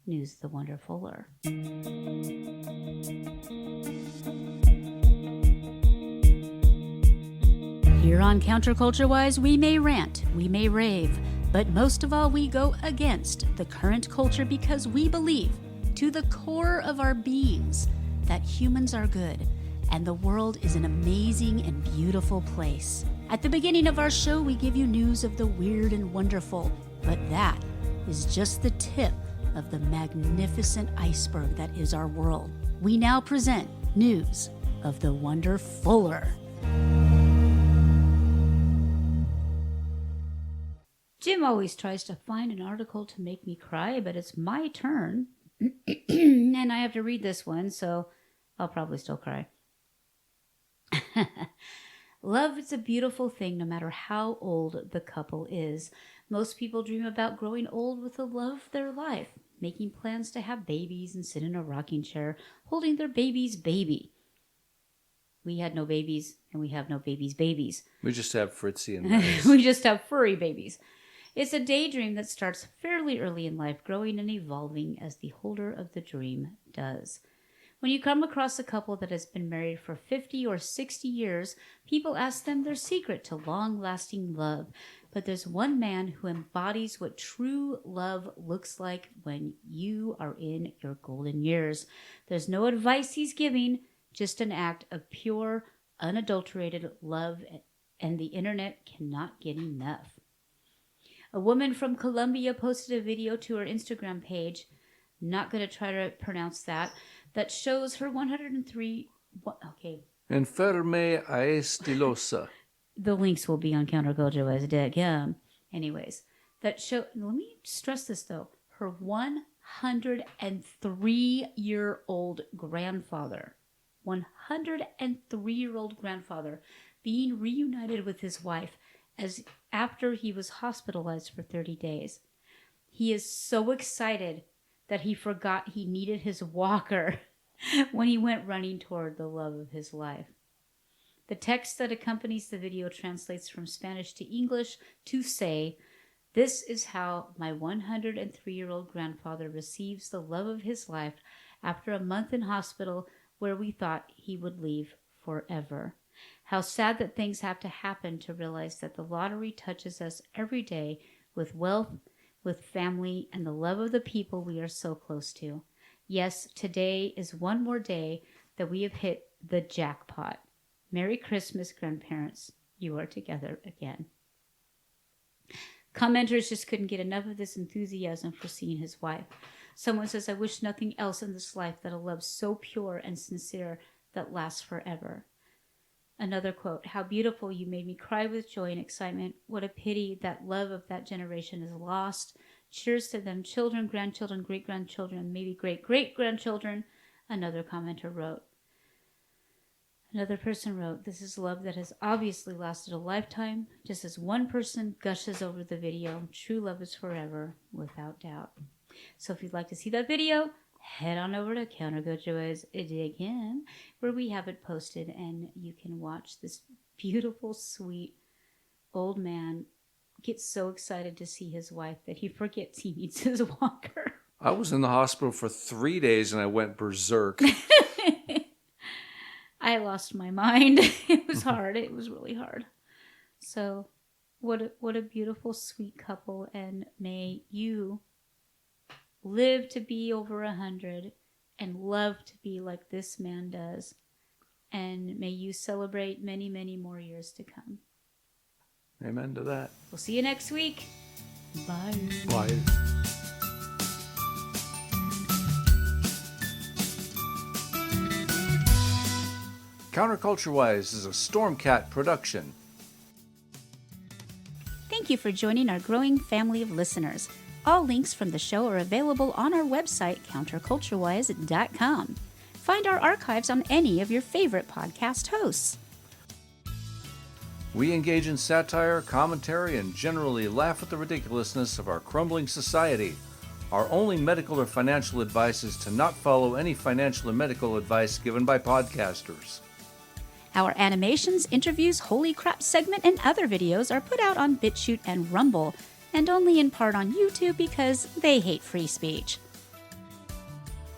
News the Wonderfuller. Here on Counterculture Wise, we may rant, we may rave, but most of all, we go against the current culture because we believe, to the core of our beings, that humans are good and the world is an amazing and beautiful place. At the beginning of our show, we give you news of the weird and wonderful, but that is just the tip of the magnificent iceberg that is our world. We now present news of the wonderfuller. Jim always tries to find an article to make me cry, but it's my turn. And I have to read this one, so I'll probably still cry. Love is a beautiful thing no matter how old the couple is. Most people dream about growing old with the love of their life, making plans to have babies and sit in a rocking chair, holding their baby's baby. We had no babies, and we have no baby's babies. We just have Fritzy and Max. We just have furry babies. It's a daydream that starts fairly early in life, growing and evolving as the holder of the dream does. When you come across a couple that has been married for 50 or 60 years, people ask them their secret to long-lasting love. But there's one man who embodies what true love looks like when you are in your golden years. There's no advice he's giving, just an act of pure, unadulterated love, and the internet cannot get enough. A woman from Colombia posted a video to her Instagram page, not going to try to pronounce that shows her 103... Okay. Enferme a estilosa. The links will be on counterculturewise.com. Anyways, let me stress this though. Her 103-year-old grandfather, 103-year-old grandfather, being reunited with his wife as after he was hospitalized for 30 days. He is so excited that he forgot he needed his walker when he went running toward the love of his life. The text that accompanies the video translates from Spanish to English to say, "This is how my 103-year-old grandfather receives the love of his life after a month in hospital where we thought he would leave forever. How sad that things have to happen to realize that the lottery touches us every day with wealth, with family, and the love of the people we are so close to. Yes, today is one more day that we have hit the jackpot. Merry Christmas, grandparents. You are together again." Commenters just couldn't get enough of this enthusiasm for seeing his wife. Someone says, "I wish nothing else in this life than a love so pure and sincere that lasts forever." Another quote, "How beautiful, you made me cry with joy and excitement. What a pity that love of that generation is lost. Cheers to them, children, grandchildren, great-grandchildren, maybe great-great-grandchildren," another commenter wrote. Another person wrote, "This is love that has obviously lasted a lifetime. Just as one person gushes over the video, true love is forever, without doubt." So if you'd like to see that video, head on over to counterculturewise.com, where we have it posted, and you can watch this beautiful, sweet old man get so excited to see his wife that he forgets he needs his walker. I was in the hospital for 3 days and I went berserk. I lost my mind. It was hard. It was really hard. So what a beautiful, sweet couple, and may you live to be over 100 and love to be like this man does. And may you celebrate many, many more years to come. Amen to that. We'll see you next week. Bye. Bye. Counterculture-Wise is a Stormcat production. Thank you for joining our growing family of listeners. All links from the show are available on our website, counterculturewise.com. Find our archives on any of your favorite podcast hosts. We engage in satire, commentary, and generally laugh at the ridiculousness of our crumbling society. Our only medical or financial advice is to not follow any financial or medical advice given by podcasters. Our animations, interviews, Holy Crap segment, and other videos are put out on BitChute and Rumble, and only in part on YouTube because they hate free speech.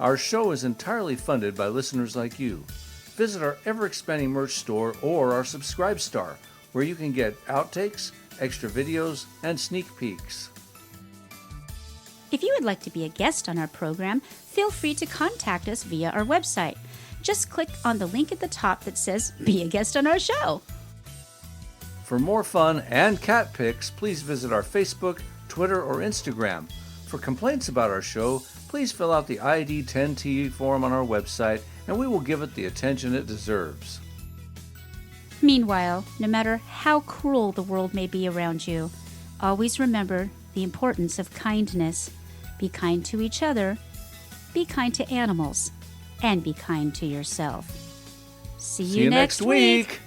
Our show is entirely funded by listeners like you. Visit our ever-expanding merch store or our Subscribe Star, where you can get outtakes, extra videos, and sneak peeks. If you would like to be a guest on our program, feel free to contact us via our website. Just click on the link at the top that says Be a Guest on Our Show. For more fun and cat pics, please visit our Facebook, Twitter, or Instagram. For complaints about our show, please fill out the ID10T form on our website, and we will give it the attention it deserves. Meanwhile, no matter how cruel the world may be around you, always remember the importance of kindness. Be kind to each other, be kind to animals, and be kind to yourself. See you next week.